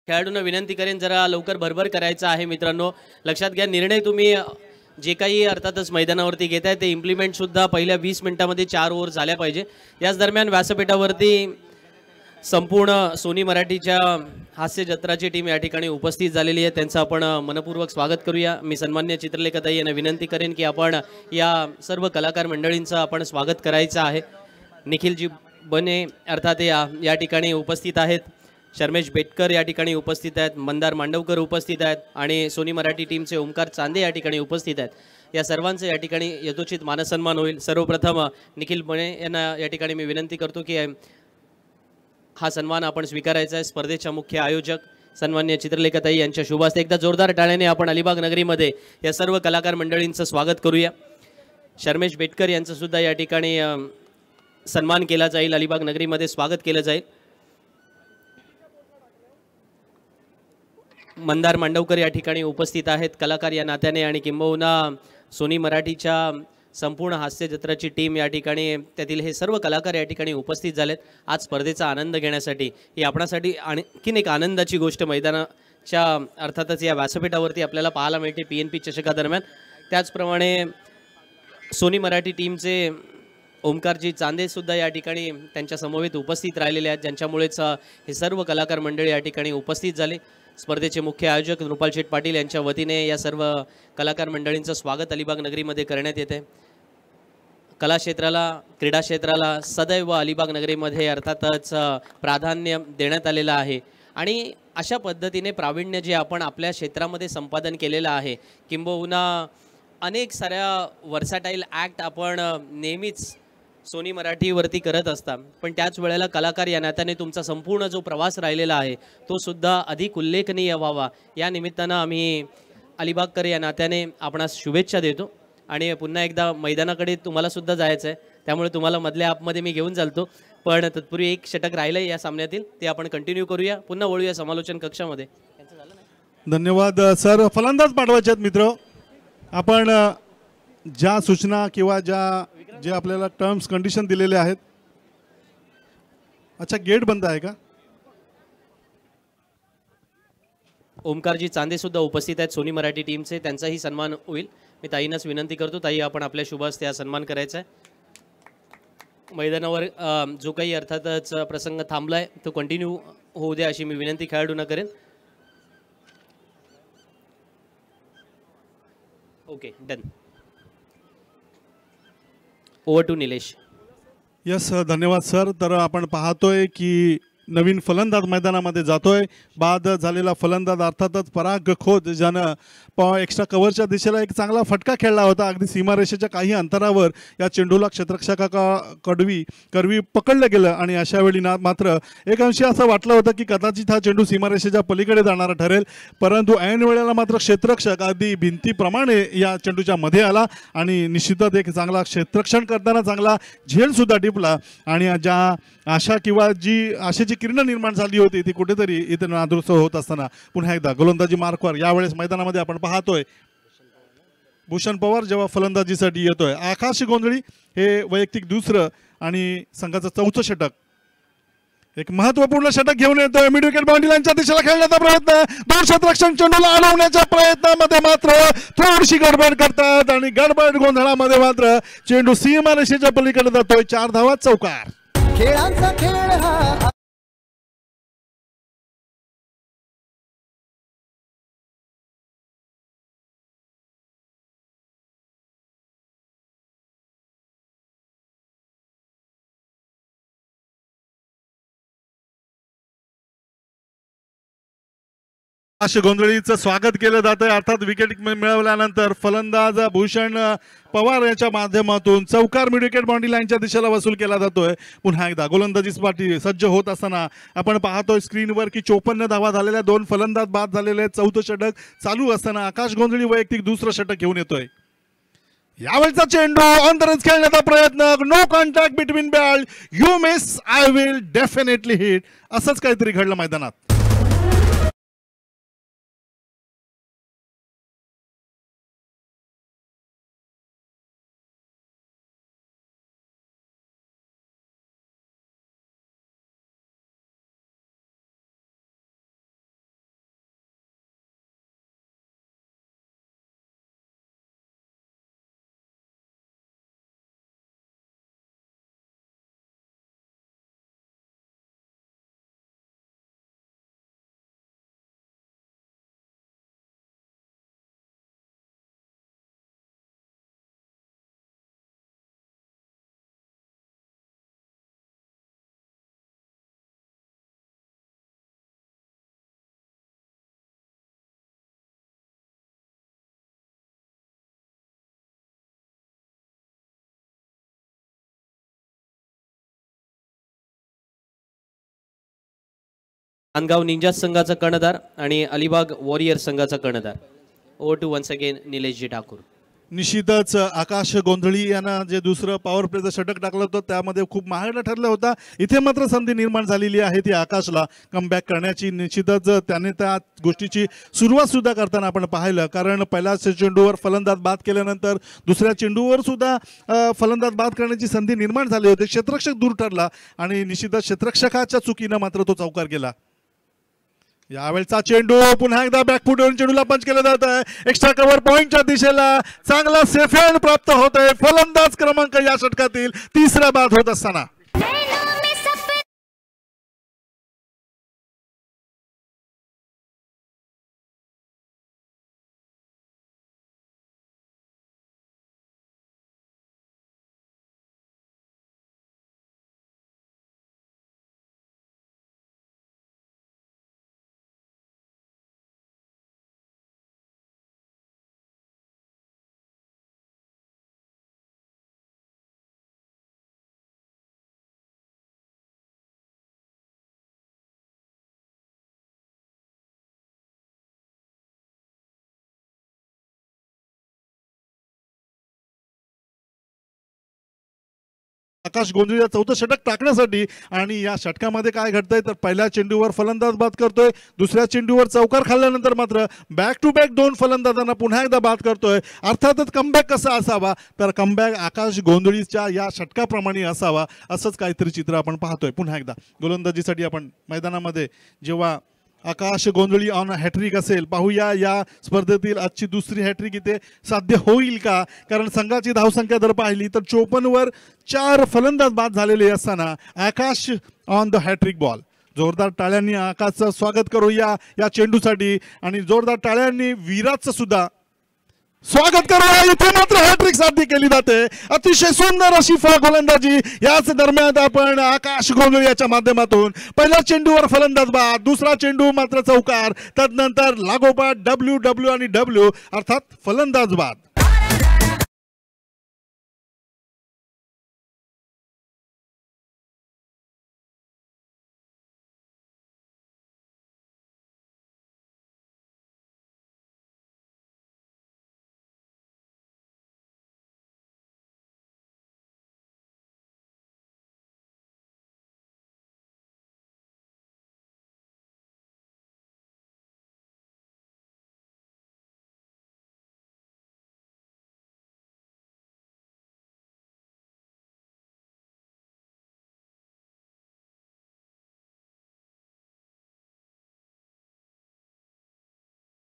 खेळाडूंना विनंती करेन जरा लवकर भरभर करायचं आहे मित्रांनो. लक्षात घ्या निर्णय तुम्ही जे काही अर्थातच मैदानावरती घेताय ते इम्प्लिमेंट सुद्धा पहिल्या 20 मिनिटांमध्ये 4 ओव्हर झाल्या पाहिजे. याच दरम्यान व्यासपीठावरती संपूर्ण सोनी मराठीच्या हास्य जत्राची टीम या ठिकाणी उपस्थित झालेली आहे. त्यांचं आपण मनपूर्वक स्वागत करूया. मी सन्मान्य चित्रलेखाताई यांना विनंती करेन की आपण या सर्व कलाकार मंडळींचं आपण स्वागत करायचं आहे. निखिलजी बने अर्थात या ठिकाणी उपस्थित आहेत. शर्मेश बेटकर या ठिकाणी उपस्थित आहेत. मंदार मांडवकर उपस्थित आहेत आणि सोनी मराठी टीमचे ओमकार चांदे या ठिकाणी उपस्थित आहेत. या सर्वांचं या ठिकाणी यथोचित मानसन्मान होईल. सर्वप्रथम निखिल बने यांना या ठिकाणी मी विनंती करतो की हा सन्मान आपण स्वीकारायचा आहे. स्पर्धेच्या मुख्य आयोजक सन्मान्य चित्रलेखाताई यांच्या शुभ हस्ते एकदा जोरदार टाळ्याने आपण अलिबाग नगरीमध्ये या सर्व कलाकार मंडळींचं स्वागत करूया. शर्मेश बेटकर यांचं सुद्धा या ठिकाणी सन्मान केला जाईल. अलिबाग नगरीमध्ये स्वागत केलं जाईल. मंदार मांडवकर या ठिकाणी उपस्थित आहेत कलाकार या नात्याने आणि किंबहुना सोनी मराठीच्या संपूर्ण हास्य जत्राची टीम या ठिकाणी त्यातील हे सर्व कलाकार या ठिकाणी उपस्थित झालेत आज स्पर्धेचा आनंद घेण्यासाठी. ही आपणासाठी आणखीन एक आनंदाची गोष्ट मैदानाच्या अर्थातच या व्यासपीठावरती आपल्याला पाहायला मिळते PNP चषकादरम्यान. त्याचप्रमाणे सोनी मराठी टीमचे ओमकारजी चांदेसुद्धा या ठिकाणी त्यांच्या समवेत उपस्थित राहिलेले आहेत ज्यांच्यामुळेच हे सर्व कलाकार मंडळी या ठिकाणी उपस्थित झाले. स्पर्धेचे मुख्य आयोजक रुपाल शेठ पाटील यांच्या वतीने या सर्व कलाकार मंडळींचं स्वागत अलिबाग नगरीमध्ये करण्यात येते. कला क्षेत्राला क्रीडा क्षेत्राला सदैव अलिबाग नगरीमध्ये अर्थातच प्राधान्य देण्यात आलेलं आहे आणि अशा पद्धतीने प्रावीण्य जे आपण आपल्या क्षेत्रामध्ये संपादन केलेलं आहे किंबहुना अनेक साऱ्या वर्सॅटाईल ॲक्ट आपण नेहमीच सोनी मराठीवरती करत असतात पण त्याच वेळेला कलाकार या नात्याने तुमचा संपूर्ण जो प्रवास राहिलेला आहे तो सुद्धा अधिक उल्लेखनीय व्हावा या निमित्तानं आम्ही अलिबागकर या नात्याने आपणास शुभेच्छा देतो. आणि पुन्हा एकदा मैदानाकडे तुम्हाला सुद्धा जायचं आहे त्यामुळे तुम्हाला मधल्या ॲपमध्ये मी घेऊन चालतो पण तत्पूर्वी एक षटक राहिलं या सामन्यातील ते आपण कंटिन्यू करूया. पुन्हा वळूया समालोचन कक्षामध्ये. धन्यवाद सर. फलंदाज पाठवायचे आहेत मित्र. आपण ज्या सूचना किंवा जे आपल्याला टर्म्स कंडिशन दिलेले आहेत. अच्छा, गेट बंद आहे का? ओमकारजी चांदे सुद्धा उपस्थित आहेत सोनी मराठी टीमचे, त्यांचाही सन्मान होईल. मी ताईंनाच विनंती करतो, ताई आपण आपल्या शुभ हस्ते हा सन्मान करायचा आहे. मैदानावर जो काही अर्थातच प्रसंग थांबलाय तो कंटिन्यू होऊ द्या अशी मी विनंती खेळाडूंना करेन. Okay, done. Over to Nilesh. Yes, धन्यवाद सर. तर आपण पाहतोय की नवीन फलंदाज मैदानामध्ये जातोय. बाद झालेला फलंदाज अर्थातच पराग खोत, ज्यानं एक्स्ट्रा कव्हरच्या दिशेला एक चांगला फटका खेळला होता. अगदी सीमारेषेच्या काही अंतरावर या चेंडूला करवी पकडलं गेलं आणि अशा वेळी मात्र एक अंशी असं वाटलं होतं की कदाचित हा चेंडू सीमारेषेच्या पलीकडे जाणारा ठरेल, परंतु ऐन वेळेला मात्र क्षेत्ररक्षक अगदी भिंतीप्रमाणे या चेंडूच्या मध्ये आला आणि निश्चितच एक चांगला क्षेत्ररक्षण करताना चांगला झेल सुद्धा टिपला. आणि ज्या आशा किंवा जी आशेची किरण निर्माण झाली होती ती कुठेतरी इथे नादुरुस्त होत असताना पुन्हा एकदा गोलंदाजी मार्कवर यावेळेस मैदानामध्ये आपण पाहतोय भूषण पवार जेव्हा फलंदाजीसाठी येतोय. आकाश गोंधळी हे वैयक्तिक दुसरं आणि संघाचं चौथं षटक. एक महत्वपूर्ण षटक घेऊन येतोय. मिड विकेट बाउंड्री लाईनच्या दिशेला खेळण्याचा प्रयत्न, दोन क्षेत्ररक्षण चेंडूला अडवण्याच्या प्रयत्नामध्ये मात्र थोडीशी गडबड करतात आणि गडबड गोंधळामध्ये मात्र चेंडू सीमारेषेच्या पलीकडे जातोय. 4 धावा, चौकार. खेळांचा खेळ हा आकाश गोंधळीचं स्वागत केलं जातंय. अर्थात विकेट मिळवल्यानंतर फलंदाज भूषण पवार यांच्या माध्यमातून चौकार मिड विकेट बाउंड्री लाईनच्या दिशेला वसूल केला जातोय. पुन्हा एकदा गोलंदाजीसाठी सज्ज होत असताना आपण पाहतोय स्क्रीनवर की 54 धावा झालेल्या, 2 फलंदाज बाद झालेले आहेत. चौथं षटक चालू असताना आकाश गोंधळी वैयक्तिक दुसरं षटक घेऊन येतोय. यावेळचा चेंडू ऑन द रन्स खेळण्याचा प्रयत्न, नो कॉन्टॅक्ट बिटवीन बॅल, you miss, I will definitely hit, असंच काहीतरी घडलं मैदानात. मानगाव निंजास संघाचा कर्णधार आणि अलिबाग वॉरियर संघाचा कर्णधार. Over to once again Nileshji Thakur. निश्चितच आकाश गोंधळी यांना जे दुसरं पॉवर प्लेचं षटक टाकलं होतं त्यामध्ये खूप महागडं ठरलं होतं. इथे मात्र संधी निर्माण झालेली आहे ती आकाशला कमबॅक करण्याची. निश्चितच त्याने त्या गोष्टीची सुरुवात सुद्धा करताना आपण पाहिलं, कारण पहिल्याच चेंडूवर फलंदाज बाद केल्यानंतर दुसऱ्या चेंडूवर सुद्धा फलंदाज बाद करण्याची संधी निर्माण झाली होती. क्षेत्ररक्षक दूर ठरला आणि निश्चितच क्षेत्ररक्षकाच्या चुकीनं मात्र तो चौकार गेला. यावेळचा चेंडू पुन्हा एकदा बॅकफुटवरून चेंडूला पंच केलं जात आहे. एक्स्ट्रा कव्हर पॉइंटच्या दिशेला चांगला सेफ हँड प्राप्त होत आहे. फलंदाज क्रमांक या षटकातील तिसरा बाद होत असताना आकाश गोंधळीला चौथं षटक टाकण्यासाठी आणि या षटकामध्ये काय घडतंय तर पहिल्या चेंडूवर फलंदाज बाद करतोय, दुसऱ्या चेंडूवर चौकार खाल्ल्यानंतर मात्र बॅक टू बॅक 2 फलंदाजांना पुन्हा एकदा बाद करतोय. अर्थातच कमबॅक कसा असावा तर कमबॅक आकाश गोंधळीच्या या षटकाप्रमाणे असावा असंच काहीतरी चित्र आपण पाहतोय. पुन्हा एकदा गोलंदाजीसाठी आपण मैदानामध्ये जेव्हा आकाश गोंधळी ऑन हॅट्रिक असेल, पाहूया या स्पर्धेतील आजची दुसरी हॅट्रिक इथे साध्य होईल का, कारण संघाची धावसंख्या जर पाहिली तर 54 वर 4 फलंदाज बाद झालेले असताना आकाश ऑन द हॅट्रिक बॉल. जोरदार टाळ्यांनी आकाशचं स्वागत करूया या चेंडूसाठी आणि जोरदार टाळ्यांनी विराटचं सुद्धा स्वागत करूया. इथे मात्र हॅट्रिक साध्य केली जाते. अतिशय सुंदर अशी गोलंदाजी याच दरम्यान आपण आकाश गोंधळी याच्या माध्यमातून पहिल्या चेंडूवर फलंदाज बाद, दुसरा चेंडू मात्र चौकार, तदनंतर लागोपाठ डब्ल्यू आणि डब्ल्यू अर्थात फलंदाज बाद.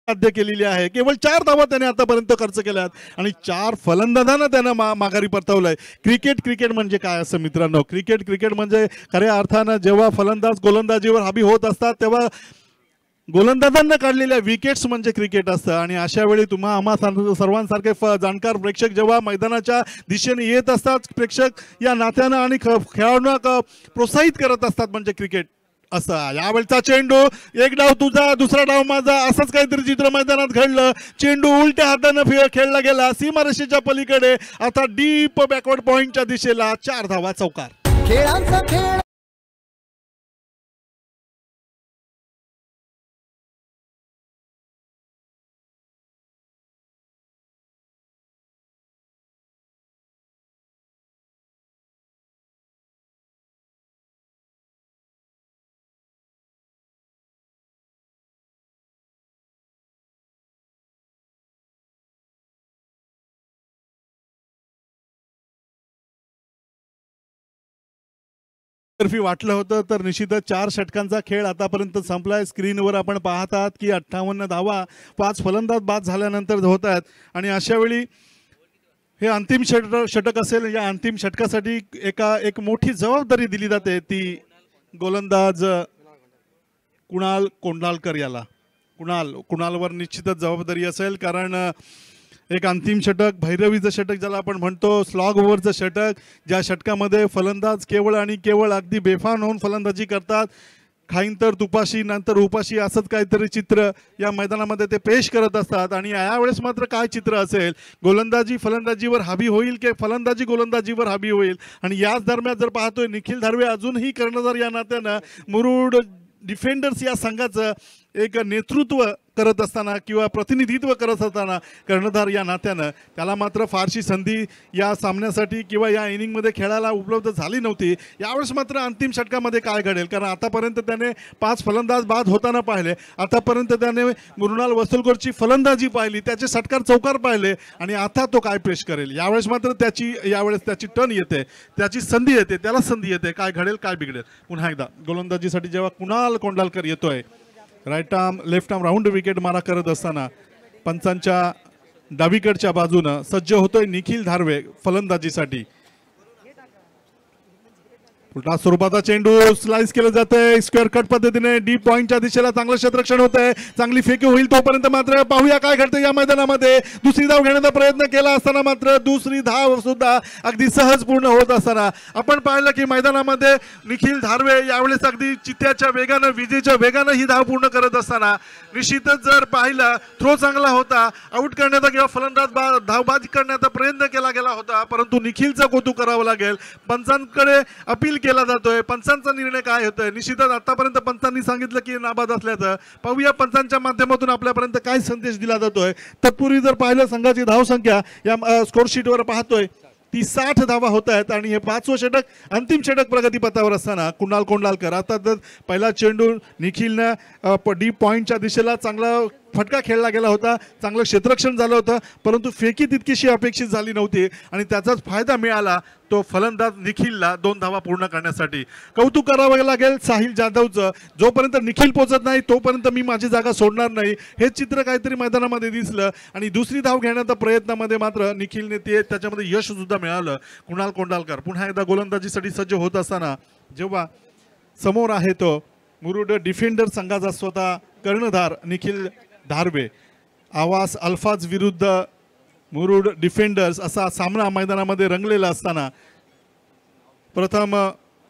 साध्य केलेली आहे. केवळ 4 धावा त्याने आतापर्यंत खर्च केल्यात आणि 4 फलंदाजांना त्यानं माघारी परतवलंय. क्रिकेट म्हणजे काय असं मित्रांनो, क्रिकेट म्हणजे खऱ्या अर्थानं जेव्हा फलंदाज गोलंदाजीवर हावी होत असतात तेव्हा गोलंदाजांना काढलेल्या विकेट्स म्हणजे क्रिकेट असतं. आणि अशा वेळी आम्हा सर्वांसारखे जाणकार प्रेक्षक जेव्हा मैदानाच्या दिशेने येत असतात, प्रेक्षक या नात्यानं आणि खेळाडूंना प्रोत्साहित करत असतात म्हणजे क्रिकेट असं. यावेळचा चेंडू, एक डाव तुझा दुसरा डाव माझा असंच काहीतरी चित्र मैदानात घडलं. चेंडू उलट्या हातानं खेळला गेला सीमारेषेच्या पलीकडे, आता डीप बॅकवर्ड पॉइंटच्या दिशेला. 4 धावा चौकार. खेळांचा खेळ तर्फी वाटलं होतं तर निश्चितच 4 षटकांचा खेळ आतापर्यंत संपलाय. स्क्रीनवर आपण पाहतात की 58 धावा 5 फलंदाज बाद झाल्यानंतर होत आहेत. आणि अशा वेळी हे अंतिम षटक असेल. या अंतिम षटकासाठी एक मोठी जबाबदारी दिली जाते, ती गोलंदाज कुणाल कोंडालकर याला. कुणालवर निश्चितच जबाबदारी असेल, कारण एक अंतिम षटक, भैरवीचं षटक ज्याला आपण म्हणतो, स्लॉग ओव्हरचं षटक, ज्या षटकामध्ये फलंदाज केवळ आणि केवळ अगदी बेफान होऊन फलंदाजी करतात. खाईन तर तुपाशी नंतर उपाशी असंच काहीतरी चित्र या मैदानामध्ये ते पेश करत असतात. आणि यावेळेस मात्र काय चित्र असेल, गोलंदाजी फलंदाजीवर हावी होईल की फलंदाजी गोलंदाजीवर हावी होईल. आणि याच दरम्यान जर पाहतोय निखिल धारवे अजूनही कर्णधार या नात्यानं मुरुड डिफेंडर्स या संघाचं एक नेतृत्व करत असताना किंवा प्रतिनिधित्व करत असताना कर्णधार या नात्यानं त्याला मात्र फारशी संधी या सामन्यासाठी किंवा या इनिंगमध्ये खेळायला उपलब्ध झाली नव्हती. यावेळेस मात्र अंतिम षटकामध्ये काय घडेल, कारण आतापर्यंत त्याने 5 फलंदाज बाद होताना पाहिले, आतापर्यंत त्याने मृणाल वसुलकरची फलंदाजी पाहिली, त्याचे षटकार चौकार पाहिले आणि आता तो काय पेश करेल. यावेळेस मात्र त्याची टर्न येते, त्याची संधी येते, त्याला संधी येते. काय घडेल काय बिघडेल. पुन्हा एकदा गोलंदाजीसाठी जेव्हा कुणाल कोंडालकर येतोय, right arm left arm round wicket मारा करत असताना पंचांच्या डावीकडच्या बाजूनं सज्ज होतोय निखिल धारवे फलंदाजीसाठी. उलटा स्वरूपाचा चेंडू स्लाइस केलं जातंय स्क्वेअर कट पद्धतीने डीप पॉइंटच्या दिशेला. चांगलं क्षेत्ररक्षण होतंय, चांगली फेकी होईल तोपर्यंत मात्र पाहूया काय घडतं या मैदानामध्ये. दुसरी धाव घेण्याचा प्रयत्न केला असताना मात्र दुसरी धाव सुद्धा अगदी सहज पूर्ण होत असताना आपण पाहिलं की मैदानामध्ये निखिल धारवे यावेळेस अगदी चित्त्याच्या वेगानं, विजेच्या वेगानं ही धाव पूर्ण करत असताना निश्चितच जर पाहिलं थ्रो चांगला होता, आउट करण्याचा किंवा फलंदाज धावबाजी करण्याचा प्रयत्न केला गेला होता, परंतु निखिलचं कौतुक करावं लागेल. पंचांकडे अपील केला जातोय. पंचांचा निर्णय काय होतोय, निश्चितच आतापर्यंत पंचांनी सांगितलं की नाबाद असल्याचं. पाहूया पंचांच्या माध्यमातून आपल्यापर्यंत काय संदेश दिला जातोय. तत्पूर्वी जर पाहिलं संघाची धावसंख्या या स्कोर शीटवर पाहतोय ती 60 धावा होत आहेत आणि हे 5वं षटक अंतिम षटक प्रगतीपथावर असताना कुणाल कोंडालकर आता तर पहिला चेंडू निखिलनं डी पॉईंटच्या दिशेला चांगला फटका खेळला गेला होता, चांगलं क्षेत्ररक्षण झालं होतं, परंतु फेकी तितकीशी अपेक्षित झाली नव्हती आणि त्याचाच फायदा मिळाला तो फलंदाज निखिलला 2 धावा पूर्ण करण्यासाठी. कौतुक करावं लागेल साहिल जाधवचं, जोपर्यंत निखिल पोचत नाही तोपर्यंत मी माझी जागा सोडणार नाही हे चित्र काहीतरी मैदानामध्ये दिसलं आणि दुसरी धाव घेण्याच्या प्रयत्नामध्ये मात्र निखिलने ते त्याच्यामध्ये यश सुद्धा मिळालं. कुणाल कोंडालकर पुन्हा एकदा गोलंदाजीसाठी सज्ज होत असताना जेव्हा समोर आहे तो मुरुड डिफेंडर संघाचा स्वतः कर्णधार निखिल धारवे, आवास अल्फाज विरुद्ध मुरुड डिफेंडर्स असा सामना मैदानामध्ये रंगलेला असताना प्रथम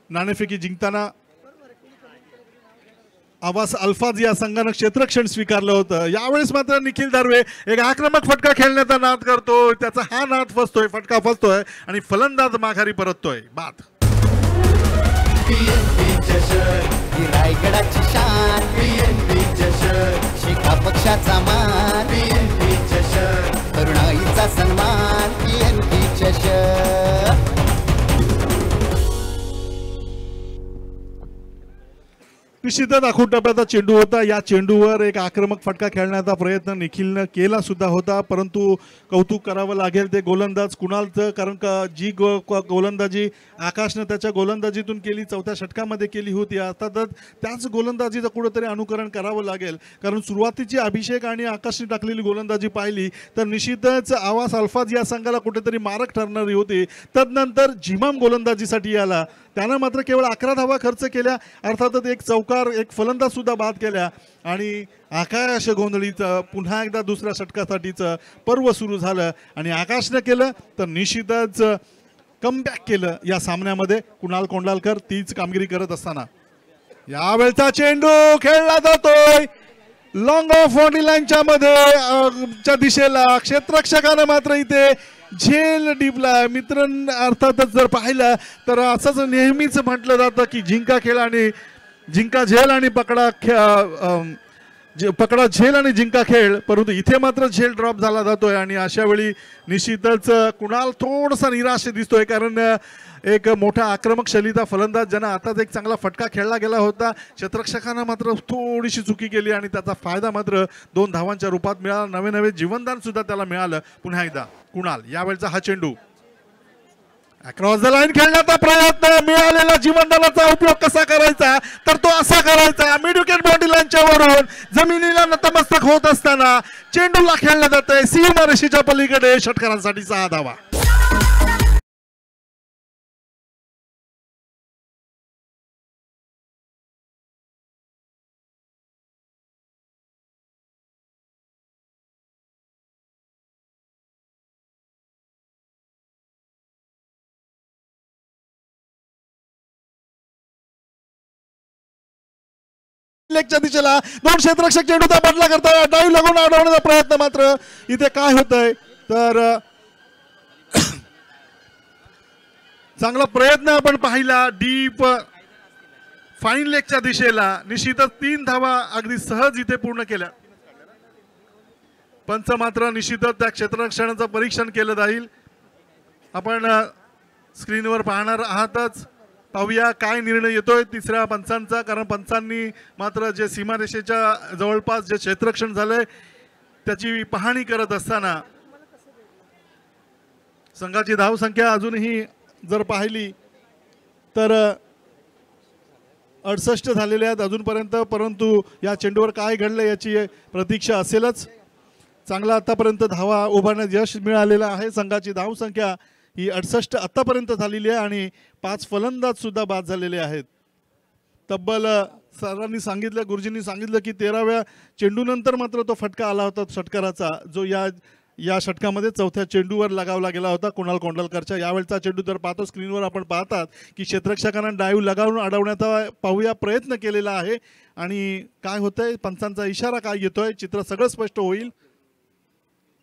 नाणेफेकी जिंकताना आवास अल्फाज या संघानं क्षेत्ररक्षण स्वीकारलं होतं. यावेळेस मात्र निखिल धारवे एक आक्रमक फटका खेळण्याचा नाद करतोय, त्याचा हा नाद फसतोय, फटका फसतोय आणि फलंदाज माघारी परततोय. बाद. रायगडाची शान शिखा पक्षाचा मान तरुणाईचा सन्मान PNP चषक. निश्चितच आखूड टप्प्याचा चेंडू होता. या चेंडूवर एक आक्रमक फटका खेळण्याचा प्रयत्न निखिलनं केला सुद्धा होता, परंतु कौतुक करावं लागेल ते गोलंदाज कुणालचं, कारण का जी गोलंदाजी आकाशनं त्याच्या गोलंदाजीतून केली 4थ्या षटकामध्ये केली होती, अर्थातच त्याच गोलंदाजीचं कुठंतरी अनुकरण करावं लागेल. कारण सुरुवातीची अभिषेक आणि आकाशने टाकलेली गोलंदाजी पाहिली तर निश्चितच आवास अल्फाज या संघाला कुठेतरी मारक ठरणारी होती. तदनंतर झिमाम गोलंदाजीसाठी आला, त्यानं मात्र केवळ 11 धावा खर्च केल्या, अर्थातच एक चौकार एक फलंदाज सुद्धा बाद केल्या आणि आकाश गोंधळीचं पुन्हा एकदा दुसऱ्या षटकासाठीचं पर्व सुरू झालं आणि आकाशनं केलं तर निश्चितच कमबॅक केलं या सामन्यामध्ये कुणाल कोंडालकर. तीच कामगिरी करत असताना यावेळचा चेंडू खेळला जातोय लॉंग ऑफ बाउंड्री लाईनच्या च्या दिशेला. क्षेत्ररक्षकानं मात्र इथे झेल डिपला. मित्रांनो अर्थातच जर पाहिलं तर असंच नेहमीच म्हटलं जातं की जिंका खेळ आणि जिंका झेल आणि पकडा झेल आणि जिंका खेळ, परंतु इथे मात्र झेल ड्रॉप झाला जातोय आणि अशा वेळी निश्चितच कुणाल थोडासा निराश दिसतोय, कारण एक मोठा आक्रमक शैलीचा फलंदाज ज्यांना आताच एक चांगला फटका खेळला गेला होता, क्षेत्ररक्षकांना मात्र थोडीशी चुकी केली आणि त्याचा फायदा मात्र 2 धावांच्या रूपात मिळाला. नवे नवे जीवनदान सुद्धा त्याला मिळालं. पुन्हा एकदा कुणाल, यावेळचा हा चेंडू अक्रॉस द लाईन खेळण्याचा प्रयत्न, मिळालेला जीवनदानाचा उपयोग कसा करायचा तर तो असा करायचा. मिड विकेट बाउंड्री लाईनच्या वरून जमिनीला नतमस्तक होत असताना चेंडूला खेळलं जातंय सीमारेषेच्या पलीकडे. षटकारांसाठी 6 धावा. लेगच्या दिशेला 2 क्षेत्ररक्षक चेंडूचा बदला करतात, डाईव्ह लागून अडवण्याचा प्रयत्न. मात्र इथे काय होतंय तर चांगला प्रयत्न आपण पाहिला डीप फाईन लेगच्या दिशेला. निश्चितच 3 धावा अगदी सहज इथे पूर्ण केल्या. पंच मात्र निश्चितच त्या क्षेत्ररक्षणाचं परीक्षण केलं जाईल. आपण स्क्रीनवर पाहणार आहातच. पाहूया काय निर्णय येतोय तिसऱ्या पंचांचा, कारण पंचांनी मात्र जे सीमारेषेच्या जवळपास जे क्षेत्ररक्षण झालंय त्याची पाहणी करत असताना संघाची धावसंख्या अजूनही जर पाहिली तर 68 झालेले आहेत अजूनपर्यंत, परंतु या चेंडूवर काय घडलं याची प्रतीक्षा असेलच. चांगला आतापर्यंत धावा उभारण्यात यश मिळालेलं आहे. संघाची धावसंख्या ही 68 आतापर्यंत झालेली आहे आणि 5 फलंदाज सुद्धा बाद झालेले आहेत. तब्बल सरांनी सांगितलं, गुरुजींनी सांगितलं की 13व्या चेंडूनंतर मात्र तो फटका आला होता षटकाराचा, जो या षटकामध्ये 4थ्या चेंडूवर लगावला गेला होता कुणाल कोंडालकरच्या. यावेळचा चेंडू जर पाहतो स्क्रीनवर आपण पाहतात की क्षेत्ररक्षकांना डाईव्ह लगावून अडवण्याचा पाहूया प्रयत्न केलेला आहे आणि काय होतंय, पंचांचा इशारा काय येतोय चित्र सगळं स्पष्ट होईल.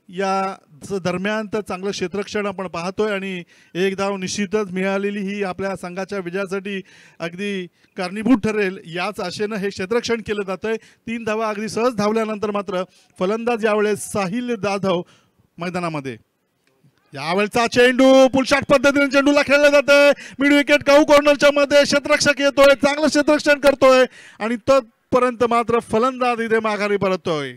या दरम्यान तर चांगलं क्षेत्ररक्षण आपण पाहतोय आणि एक धाव निश्चितच मिळालेली ही आपल्या संघाच्या विजयासाठी अगदी कारणीभूत ठरेल याच आशेनं हे क्षेत्ररक्षण केलं जातंय. 3 धावा अगदी सहज धावल्यानंतर मात्र फलंदाज यावेळेस साहिल जाधव मैदानामध्ये. यावेळचा चेंडू पुलशॉट पद्धतीने चेंडूला खेळला जातोय. मिड विकेट काऊ कॉर्नरच्या मध्ये क्षेत्ररक्षक येतोय, चांगलं क्षेत्ररक्षण करतोय आणि तोपर्यंत मात्र फलंदाज इथे माघारी परततोय.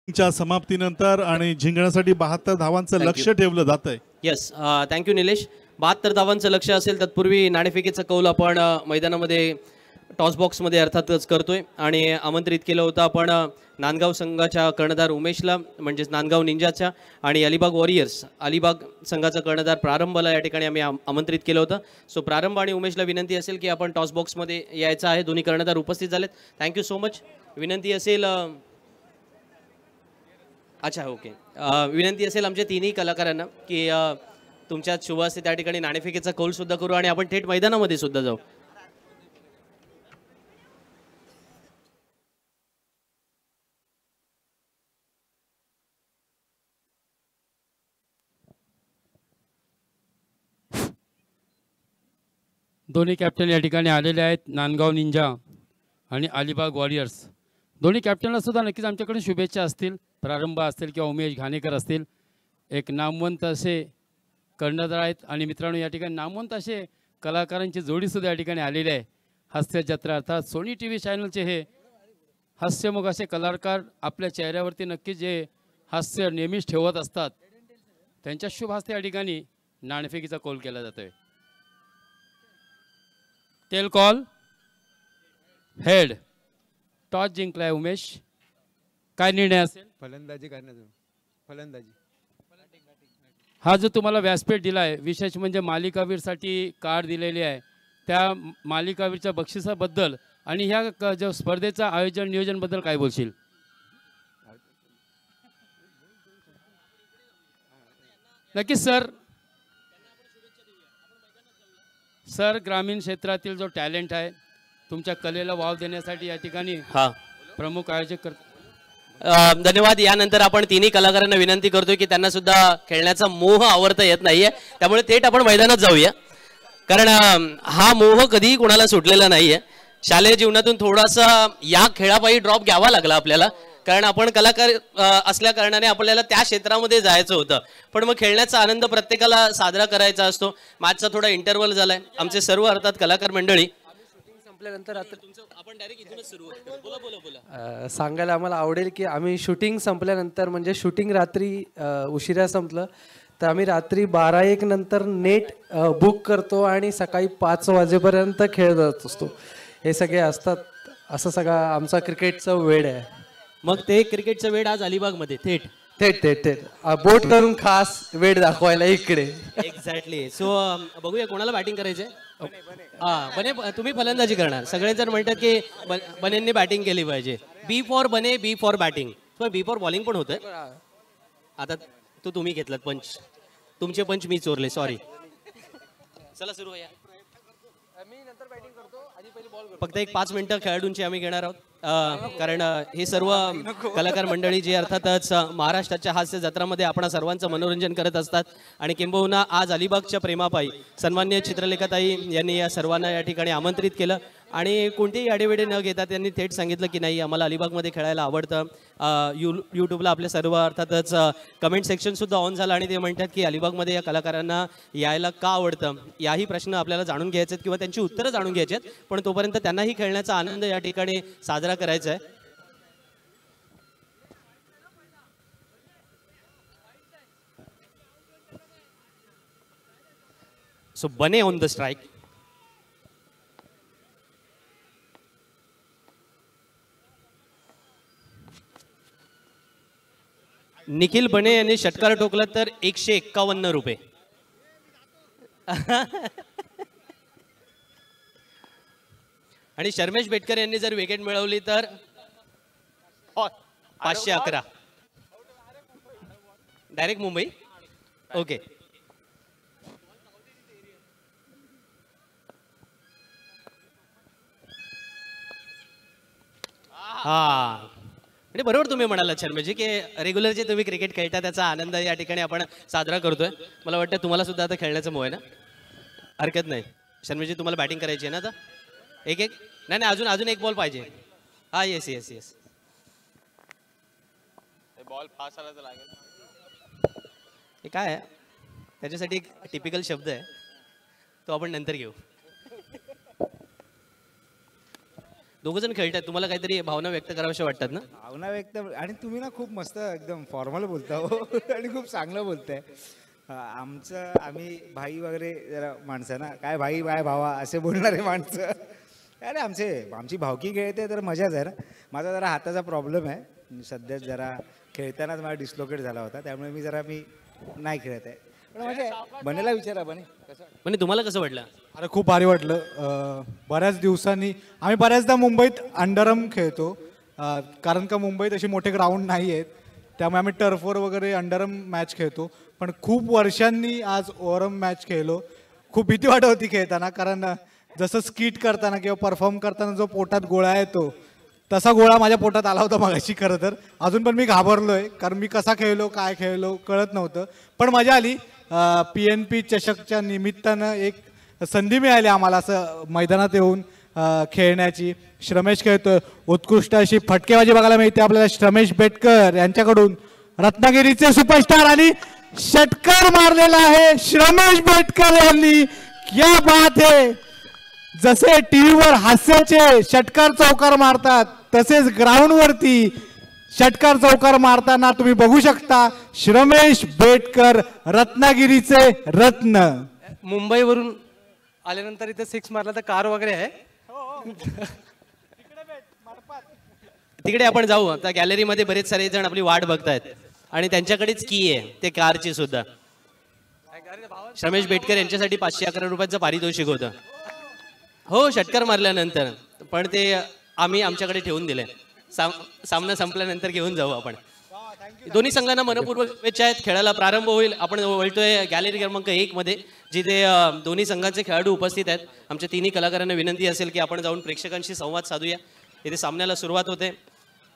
च्या समाप्तीनंतर आणि जिंकण्यासाठी 72 धावांचं लक्ष ठेवलं जात आहे. Yes, thank you Nilesh. 72 धावांचं लक्ष असेल तत्पूर्वी नाणेफेकीचा कौल आपण मैदानामध्ये टॉस बॉक्समध्ये अर्थातच करतोय आणि आमंत्रित केलं होतं आपण नांदगाव संघाच्या कर्णधार उमेशला, म्हणजेच नांदगाव निंजाच्या, आणि अलिबाग वॉरियर्स अलिबाग संघाचा कर्णधार प्रारंभला या ठिकाणी आम्ही आमंत्रित केलं होतं. सो प्रारंभ आणि उमेशला विनंती असेल की आपण टॉस बॉक्समध्ये यायचं आहे. दोन्ही कर्णधार उपस्थित झालेत. Thank you so much. विनंती असेल अच्छा ओके विनंती असेल आमच्या तिन्ही कलाकारांना की तुमच्या शुभ असते त्या ठिकाणी नाणेफेकीचा कौल सुद्धा करू आणि आपण थेट मैदानामध्ये सुद्धा जाऊ. दोन्ही कॅप्टन या ठिकाणी आलेले आहेत. नांदगाव निंजा आणि अलिबाग वॉरियर्स दोन्ही कॅप्टनला सुद्धा नक्कीच आमच्याकडून शुभेच्छा असतील. प्रारंभ असतील किंवा उमेश घाणेकर असतील. एक नामवंत असे कर्णधार आहेत आणि मित्रांनो या ठिकाणी नामवंत असे कलाकारांची जोडीसुद्धा या ठिकाणी आलेली आहे. हास्य जत्रा अर्थात सोनी टी व्ही चॅनलचे हे हास्यमुख असे कलाकार आपल्या चेहऱ्यावरती नक्कीच जे हास्य नेहमीच ठेवत असतात त्यांच्या शुभ हस्ते या ठिकाणी नाणेफेकीचा कौल केला जातोय. Tail call head. टॉस जिंकलाय उमेश. काय निर्णय असेल? फलंदाजी करण्याचा. फलंदाजी. हा जो तुम्हाला व्यासपीठ दिला आहे विशेष म्हणजे मालिकावीरसाठी कार्ड दिलेली आहे त्या मालिकावीरच्या बक्षिसाबद्दल आणि ह्या जो स्पर्धेचा आयोजन नियोजनबद्दल काय बोलशील? नक्कीच सर ग्रामीण क्षेत्रातील जो टॅलेंट आहे तुमच्या कलेला वाव देण्यासाठी या ठिकाणी प्रमुख आयोजक करतात. धन्यवाद. यानंतर आपण तिन्ही कलाकारांना विनंती करतोय की त्यांना सुद्धा खेळण्याचा मोह आवरता येत नाहीये त्यामुळे थेट आपण मैदानात जाऊया कारण हा मोह कधीही कोणाला सुटलेला नाहीये. शालेय जीवनातून थोडासा या खेळापायी ड्रॉप घ्यावा लागला आपल्याला कारण आपण कलाकार असल्या कारणाने आपल्याला त्या क्षेत्रामध्ये जायचं होतं पण मग खेळण्याचा आनंद प्रत्येकाला साजरा करायचा असतो. मॅचचा थोडा इंटरव्हल झालाय. आमचे सर्व अर्थात कलाकार मंडळी संपल्यानंतर आपण डायरेक्ट इथूनच सुरू सांगायला आम्हाला आवडेल की आम्ही शूटिंग संपल्यानंतर म्हणजे शूटिंग रात्री उशिरा संपलं तर आम्ही रात्री 12-1 नंतर नेट बुक करतो आणि सकाळी 5 वाजेपर्यंत खेळ जात असतो. हे सगळे असतात. असं सगळा आमचा क्रिकेटचा वेळ आहे. मग ते क्रिकेटचा वेळ आज अलिबागमध्ये थेट थेट थेट थेट बोट करून खास वेळ दाखवायला इकडे. एक्झॅक्टली. सो बघूया कोणाला बॅटिंग करायचंय. बने तुम्ही फलंदाजी करणार. सगळे जण म्हणतात की बनेंनी बॅटिंग केली पाहिजे. बी फॉर बने, B for batting. B for bowling पण होतंय. आता तुम्ही घेतलात पंच. तुमचे पंच मी चोरले. सॉरी. चला सुरू या. फक्त एक 5 मिनिटं खेळाडूंची आम्ही घेणार आहोत कारण हे सर्व कलाकार मंडळी जे अर्थातच महाराष्ट्राच्या हास्य जत्रामध्ये आपण सर्वांचं मनोरंजन करत असतात आणि किंबहुना आज अलिबागच्या प्रेमापायी सन्माननीय चित्रलेखाताई यांनी या सर्वांना या ठिकाणी आमंत्रित केलं आणि कोणतेही आडेवेडे न घेता त्यांनी थेट सांगितलं की नाही आम्हाला अलिबागमध्ये खेळायला आवडतं. यूट्यूबला आपल्या सर्व अर्थातच कमेंट सेक्शनसुद्धा ऑन झालं आणि ते म्हणतात की अलिबागमध्ये या कलाकारांना यायला का आवडतं याही प्रश्न आपल्याला जाणून घ्यायचे आहेत किंवा त्यांची उत्तरं जाणून घ्यायची आहेत पण तोपर्यंत त्यांनाही खेळण्याचा आनंद या ठिकाणी साजरा करायचा आहे. सो बने ऑन द स्ट्राइक. निखिल बने यांनी षटकार ठोकला तर 151 रुपये. आणि शर्मेश बेटकर यांनी जर विकेट मिळवली तर 511. डायरेक्ट मुंबई. ओके. हा म्हणजे बरोबर तुम्ही म्हणालात शर्मेजी की रेग्युलर जे तुम्ही क्रिकेट खेळता त्याचा आनंद या ठिकाणी आपण साजरा करतोय. मला वाटतं तुम्हाला सुद्धा आता खेळण्याचं मोह आहे ना. हरकत नाही. शर्मेजी तुम्हाला बॅटिंग करायची आहे ना आता. एक एक नाही नाही अजून अजून एक बॉल पाहिजे. हा yes yes yes. Ball fast आला तर लागेल. हे काय आहे त्याच्यासाठी एक टिपिकल शब्द आहे तो आपण नंतर घेऊ. दोघ जण खेळतात. तुम्हाला काहीतरी भावना व्यक्त कराव्याशा वाटतात ना. भावना व्यक्त आणि तुम्ही ना खूप मस्त एकदम फॉर्मल बोलता हो आणि खूप चांगलं बोलताय. आम्ही भाई वगैरे जरा माणसं ना काय भाई बाय भावा असे बोलणारे माणसं. अरे आमची भावकी खेळते तर मजाच आहे ना. माझा जरा हाताचा प्रॉब्लेम आहे सध्या. जरा खेळतानाच मला डिस्लोकेट झाला होता त्यामुळे मी नाही खेळत आहे. पण म्हणजे बनेला विचारा बने कसं म्हणजे तुम्हाला कसं वाटलं. अरे खूप भारी वाटलं. बऱ्याच दिवसांनी आम्ही बऱ्याचदा मुंबईत अंडरम खेळतो कारण का मुंबईत असे मोठे ग्राउंड नाही आहेत त्यामुळे आम्ही टर्फवर वगैरे अंडरम मॅच खेळतो. पण खूप वर्षांनी आज ओव्हरम मॅच खेळलो. खूप भीती वाटत होती खेळताना कारण जसं स्किट करताना किंवा परफॉर्म करताना जो पोटात गोळा येतो तसा गोळा माझ्या पोटात आला होता मगाशी. खरं तर अजून पण मी घाबरलोय कारण मी कसा खेळलो काय खेळलो कळत नव्हतं. पण मजा आली. PNP चषकच्या निमित्तानं एक संधी मिळाली आम्हाला असं मैदानात येऊन खेळण्याची. श्रमेश खेळतोय. उत्कृष्ट अशी फटकेबाजी बघायला मिळते आपल्याला श्रमेश बेटकर यांच्याकडून. रत्नागिरीचे सुपरस्टार आणि षटकार मारलेला आहे श्रमेश बेटकर यांनी. क्या बात है. जसे टीव्हीवर हास्याचे षटकार चौकार मारतात तसेच ग्राउंडवरती षटकार चौकार मारताना तुम्ही बघू शकता श्रमेश बेटकर रत्नागिरीचे रत्न. मुंबईवरून आल्यानंतर इथे 6 मारला तर कार वगैरे आहे. तिकडे आपण जाऊ. आता गॅलरीमध्ये बरेच सारे जण आपली वाट बघतायत आणि त्यांच्याकडेच की आहे ते कारची सुद्धा. श्रमेश बेटकर यांच्यासाठी 511 रुपयाचं पारितोषिक होतं. हो षटकार मारल्यानंतर पण ते आम्ही आमच्याकडे ठेवून दिले. सामना संपल्यानंतर घेऊन जाऊ आपण. दोन्ही संघांना मनपूर्वक शुभेच्छा आहेत. खेळाला प्रारंभ होईल. आपण वळतोय गॅलरी क्रमांक 1 मध्ये जिथे दोन्ही संघांचे खेळाडू उपस्थित आहेत. आमच्या तिन्ही कलाकारांना विनंती असेल की आपण जाऊन प्रेक्षकांशी संवाद साधूया. इथे सामन्याला सुरुवात होते.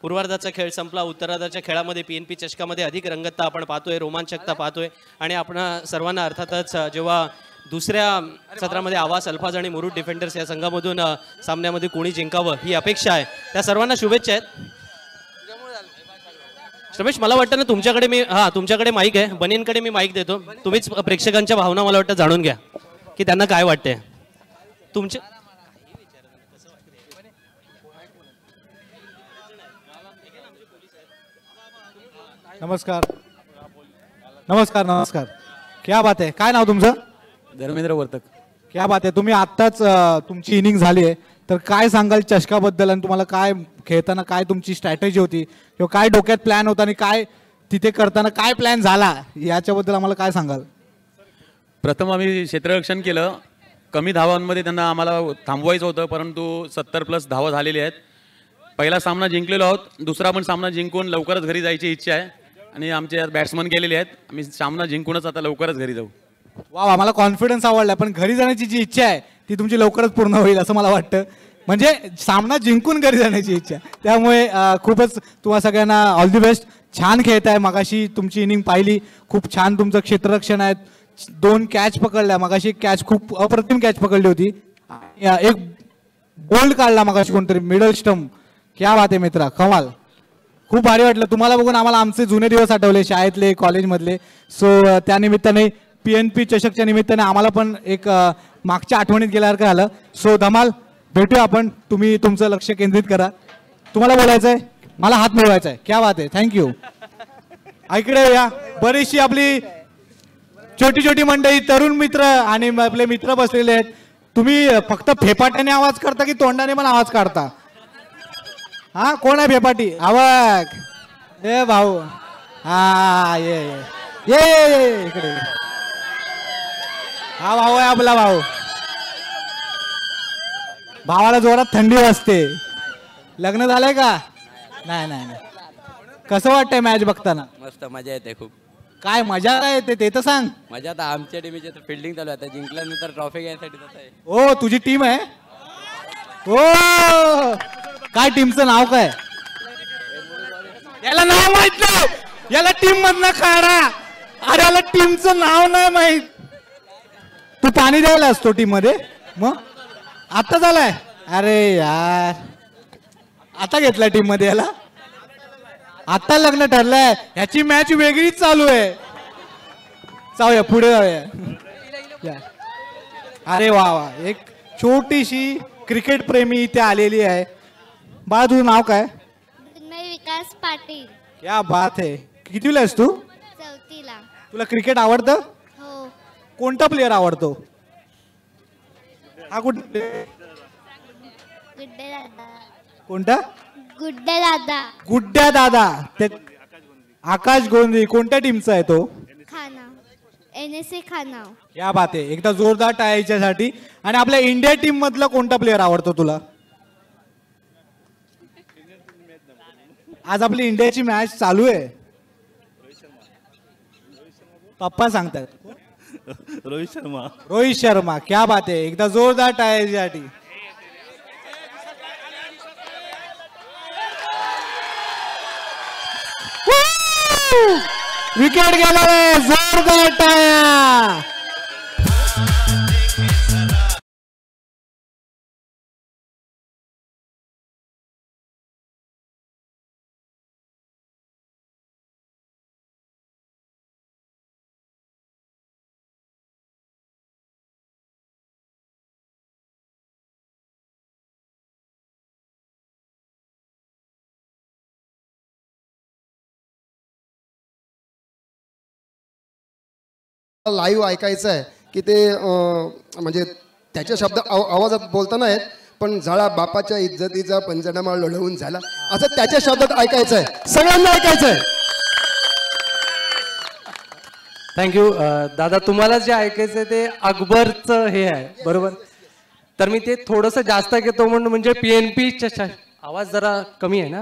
पूर्वार्धाचा खेळ संपला. उत्तरार्धाच्या खेळामध्ये PNP चषकामध्ये अधिक रंगतता आपण पाहतोय रोमांचकता पाहतोय आणि आपण सर्वांना अर्थातच जेव्हा दुसऱ्या सत्रामध्ये आवास अल्फाज आणि मुरुड डिफेंडर्स या संघामधून सामन्यामध्ये कोणी जिंकावं ही अपेक्षा आहे. त्या सर्वांना शुभेच्छा आहेत. रमेश मला वाटतं ना तुमच्याकडे माईक आहे. बनींकडे मी माईक देतो. तुम्हीच प्रेक्षकांच्या भावना मला वाटतं जाणून घ्या की त्यांना काय वाटतंय तुमच्या. नमस्कार नमस्कार नमस्कार. क्या बात आहे. काय नाव तुमचं. धर्मेंद्र वर्तक. क्या बात आहे. तुम्ही आत्ताच तुमची इनिंग झाली आहे तर काय सांगाल चषकाबद्दल आणि तुम्हाला काय खेळताना काय तुमची स्ट्रॅटेजी होती किंवा काय डोक्यात प्लॅन होता आणि काय तिथे करताना काय प्लॅन झाला याच्याबद्दल आम्हाला काय सांगाल. प्रथम आम्ही क्षेत्ररक्षण केलं. कमी धावांमध्ये त्यांना आम्हाला थांबवायचं होतं परंतु 70+ धावा झालेली आहेत. पहिला सामना जिंकलेलो आहोत. दुसरा पण सामना जिंकून लवकरच घरी जायची इच्छा आहे आणि आमचे बॅट्समन गेलेले आहेत. आम्ही सामना जिंकूनच आता लवकरच घरी जाऊ. वा आम्हाला कॉन्फिडन्स आवडला. पण घरी जाण्याची जी इच्छा आहे ती तुमची लवकरच पूर्ण होईल असं मला वाटतं. म्हणजे सामना जिंकून घरी जाण्याची इच्छा. त्यामुळे खूपच तुम्हा सगळ्यांना ऑल दी बेस्ट. छान खेळताय. मगाशी तुमची इनिंग पाहिली. खूप छान तुमचं क्षेत्ररक्षण आहे. 2 कॅच पकडल्या. मगाशी एक कॅच खूप अप्रतिम कॅच पकडली होती. एक बोल्ड काढला मगाशी कोणतरी मिडल स्टंप. क्या बात आहे मित्रा. कमाल. खूप भारी वाटलं तुम्हाला बघून. आम्हाला आमचे जुने दिवस आठवले शाळेतले कॉलेजमधले. सो त्या निमित्ताने PNP चषकच्या निमित्ताने आम्हाला पण एक मागच्या आठवणीत गेल्यासारखं झालं. सो धमाल. भेटूया आपण. तुम्ही तुमचं लक्ष केंद्रित करा. तुम्हाला बोलायचं आहे. मला हात मिळवायचा आहे. क्या बात आहे. थँक्यू. इकडे या. बरीचशी आपली छोटी छोटी मंडळी तरुण मित्र आणि आपले मित्र बसलेले आहेत. तुम्ही फक्त फेपाट्याने आवाज करता की तोंडाने पण आवाज काढता. हा कोण आहे फेपाटी. आवक ए भाऊ. हा ये ये ये इकडे. हा भाऊ आहे आपला भाऊ. भावाला जोरात थंडी वाजते. लग्न झालंय का. नाही नाही नाही. कसं वाटतंय मॅच बघताना. मस्त मजा येते खूप. काय मजा काय येते ते तर सांग. मजा आता आमच्या टीमची फिल्डिंग चालू आहे. आता जिंकल्यानंतर ट्रॉफी घ्यायसाठी तसं आहे. ओ तुझी टीम आहे. ओ काय टीमचं नाव काय. याला नाव माहित नाही, याला टीम मधनं काढा. अरे याला टीमचं नाव नाही माहित. तू पाणी द्यायला असतो टीम मध्ये मग आता झालाय. अरे यार आता घेतलाय टीम मध्ये याला. आता लग्न ठरलंय. याची मॅच वेगळीच चालू आहे. जाऊया पुढे जाऊया. अरे वा वा, एक छोटीशी क्रिकेट प्रेमी इथे आलेली आहे. बाळा तुझं नाव काय? विकास पाटील. क्या बात आहे. कितवीला आहेस तू? चौथीला. तुला क्रिकेट आवडतं? हो. कोणता प्लेअर आवडतो? हा गुड्डे दादा. कोणता? गुड्डे दादा. गुड्ड्या दादा. ते आकाश गोंदी कोणत्या टीमचा आहे तो? खाना. NSA खाना. क्या बात आहे. एकदा जोरदार टाळ्यासाठी. आणि आपल्या इंडिया टीम मधला कोणता प्लेअर आवडतो तुला? आज आपली इंडियाची मॅच चालू आहे. पप्पा सांगतात. रोहित शर्मा. रोहित शर्मा. क्या बात आहे. एकदा जोरदार टाळ्यासाठी. विकेट गेला रे. जोरदार टाळ्या. लाईव्ह ऐकायचं आहे की ते म्हणजे त्याच्या शब्द आवाजात बोलताना आहेत, पण झाला बापाच्या इज्जतीचा पंचनामा लढवून झाला असं त्याच्या शब्दात ऐकायचं आहे. सगळ्यांना ऐकायचं आहे. थँक्यू दादा. तुम्हाला जे ऐकायचं ते अकबरचं हे आहे बरोबर. तर मी ते थोडंसं जास्त घेतो म्हणजे PNP आवाज जरा कमी आहे ना.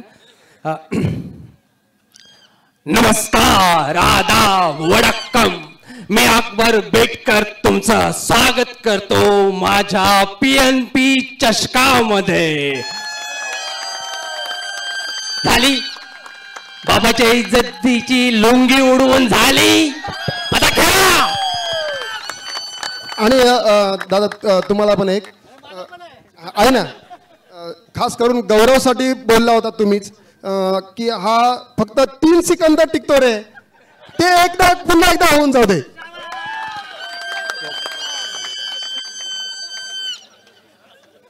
नमस्कार, आदाब, वडक्कम. मी अकबर बेटकर तुमचं स्वागत करतो माझ्या PNP चषकामध्ये. झाली बाबाच्या इज्जतीची लुंगी उडवून झाली. आता खेळा. आणि दादा तुम्हाला पण एक आहे ना, खास करून गौरवसाठी बोलला होता तुम्हीच की हा फक्त 3 सेकंद टिकतो रे. ते एकदा पुन्हा एकदा होऊन जाऊ दे.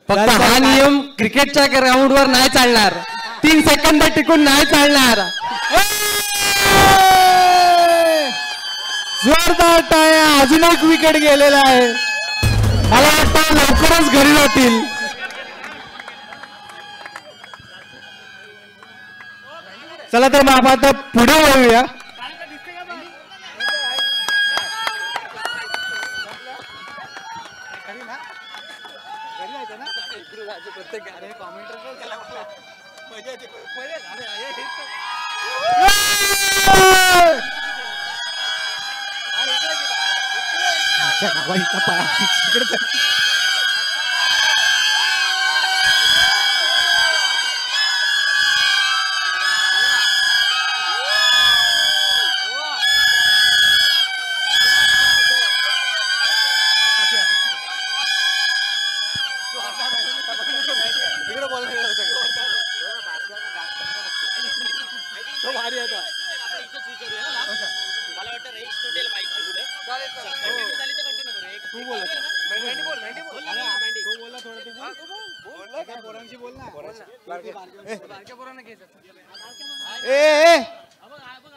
फक्त हा नियम क्रिकेटच्या ग्राउंडवर नाही चालणार. 3 सेकंद टिकून नाही चालणार. जोरदार टाळ्या. अजून एक विकेट गेलेला आहे. मला वाटतं लवकरच घरी जातील. चला तर मग आता पुढे वळूया.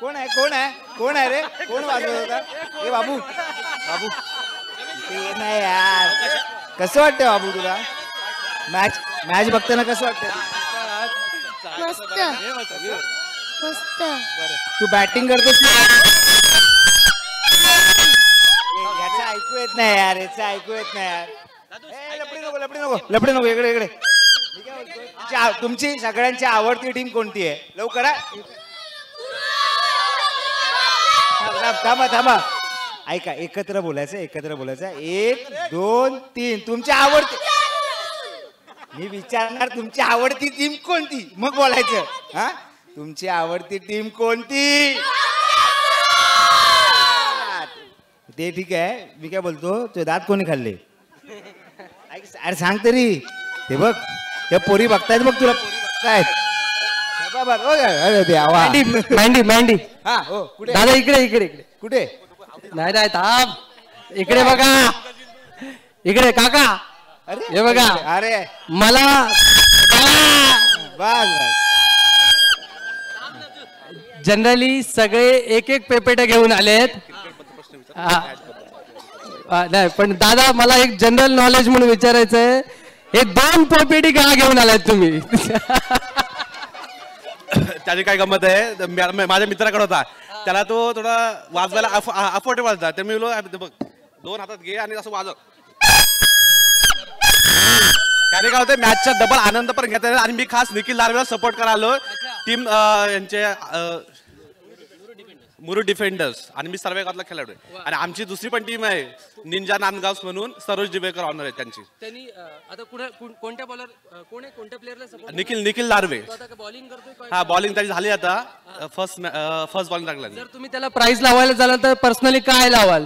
कोण आहे कोण आहे कोण आहे रे? कोण वाजवत होता? ए बाबू बाबू नाही यार. कसं वाटतं बाबू तुला मॅच मॅच बघताना? कसं वाटतं? मस्त मस्त. तू बॅटिंग करतोस? याचं ऐकू येत नाही यार. याचं ऐकू येत नाही यार. लपडी नको लपडी नको लपडी नको. इकडे इकडे. तुमची सगळ्यांची आवडती टीम कोणती आहे? लवकर. थांबा थांबा. ऐका, एकत्र बोलायचं एकत्र बोलायचं. 1 2 3. तुमची आवडती. मी विचारणार तुमची आवडती टीम कोणती, मग बोलायचं. हा तुमची आवडती टीम कोणती? ते ठीक आहे, मी काय बोलतो, ते दात कोणी खाल्ले? अरे सांग तरी. ते बघ, या पोरी बघतायत, बघ तुला पोरी बघतायत. अरे देवा. मँडी मँडी हा हो, कुठे दादा इकडे इकडे इकडे. कुठे? नाही नाही थांब, इकडे बघा, इकडे काका. हे बघा, अरे मला बस जनरली सगळे एक एक पेपेटे घेऊन आलेत. नाही पण दादा, मला एक जनरल नॉलेज म्हणून विचारायचं आहे, हे 2 पेपेटी का घेऊन आलात तुम्ही? त्याची काय गंमत आहे, माझ्या मित्राकडे होता, त्याला तो थोडा वाजवायला अफोर्डेबल होता, तर मी बोललो बघ 2 हातात घे आणि असं वाजव. त्याने काय होतं, मॅचचा डबल आनंद पण घेता येईल. आणि मी खास निखिल दार्वेला सपोर्ट करायला टीम यांचे मुरुड डिफेंडर्स, आणि मी सर्वे गावातला खेळाडू आहे. आणि आमची दुसरी पण टीम आहे निंजा नांदगाव म्हणून, सरोज दिवेकर ऑनर आहे त्यांची. त्यांनी आता कोणत्या बॉलर कोणत्या प्लेअरला सपोर्ट? निखिल दार्वे. बॉलिंग करतोय. हा, बॉलिंग त्याची झाली आता, फर्स्ट बॉलिंग टाकला. जर तुम्ही त्याला प्राइज लावायला झालं तर पर्सनली काय लावाल?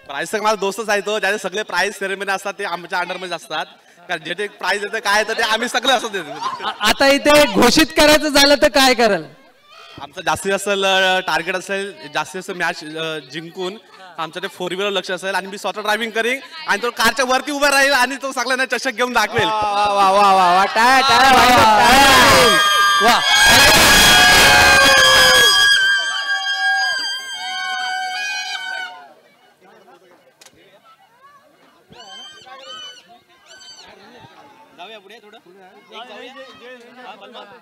प्राइस तर माझा दोस्तच आहे तो, ज्याचे सगळे प्राइस सेरेमनी असतात ते आमच्या अंडरमध्ये असतात. कारण जे प्राइस येतं काय येतं ते आम्ही सगळं असं देतो. आता इथे घोषित करायचं झालं तर काय कराल? आमचं जास्तीत जास्त टार्गेट असेल, जास्तीत जास्त मॅच जिंकून आमचं ते 4 व्हीलर लक्ष असेल. आणि मी स्वतः ड्रायव्हिंग करीन आणि तो कारच्या वरती उभा राहील आणि तो सगळ्यांना चषक घेऊन दाखवेल. वा वा वा वा, टाळ्या टाळ्या वा.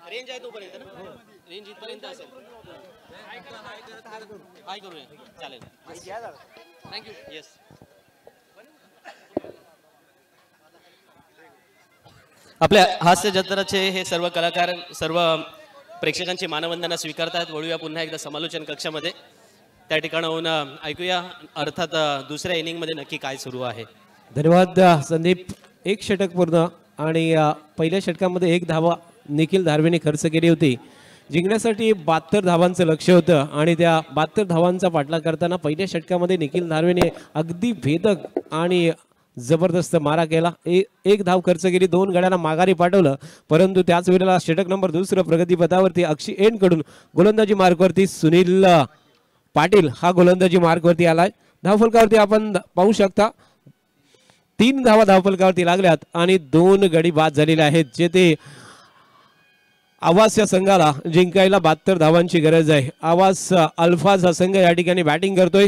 रेंज आहे तोपर्यंत ना, रेंज इथपर्यंत असेल. काय करूया, चालेल. थँक्यू. येस. आपल्या हास्य जत्राचे हे सर्व कलाकार सर्व प्रेक्षकांची मानवंदना स्वीकारतात. वळूया पुन्हा एकदा समालोचन कक्षामध्ये. त्या ठिकाणाहून ऐकूया अर्थात दुसऱ्या इनिंगमध्ये नक्की काय सुरू आहे. धन्यवाद संदीप. 1 षटक पूर्ण आणि पहिल्या षटकामध्ये 1 धावा निखिल धार्वेने खर्च केली होती. जिंकण्यासाठी 72 धावांचं लक्ष होतं आणि त्या 72 धावांचा पाठलाग करताना पहिल्या षटकामध्ये निखिल धार्वेने अगदी भेदक आणि जबरदस्त मारा केला. 1 धाव खर्च केली, 2 गड्यांना माघारी पाठवलं. परंतु त्याच वेळेला षटक नंबर 2 प्रगतीपथावरती अक्षी एन कडून गोलंदाजी मार्कवरती सुनील पाटील हा गोलंदाजी मार्कवरती आलाय. धावफलकावरती आपण पाहू शकता 3 धावा धावफलकावरती लागल्यात आणि 2 गडी बाद झालेले आहेत. जे ते आवास या संघाला जिंकायला 72 धावांची गरज आहे. आवास अल्फाज हा संघ या ठिकाणी बॅटिंग करतोय,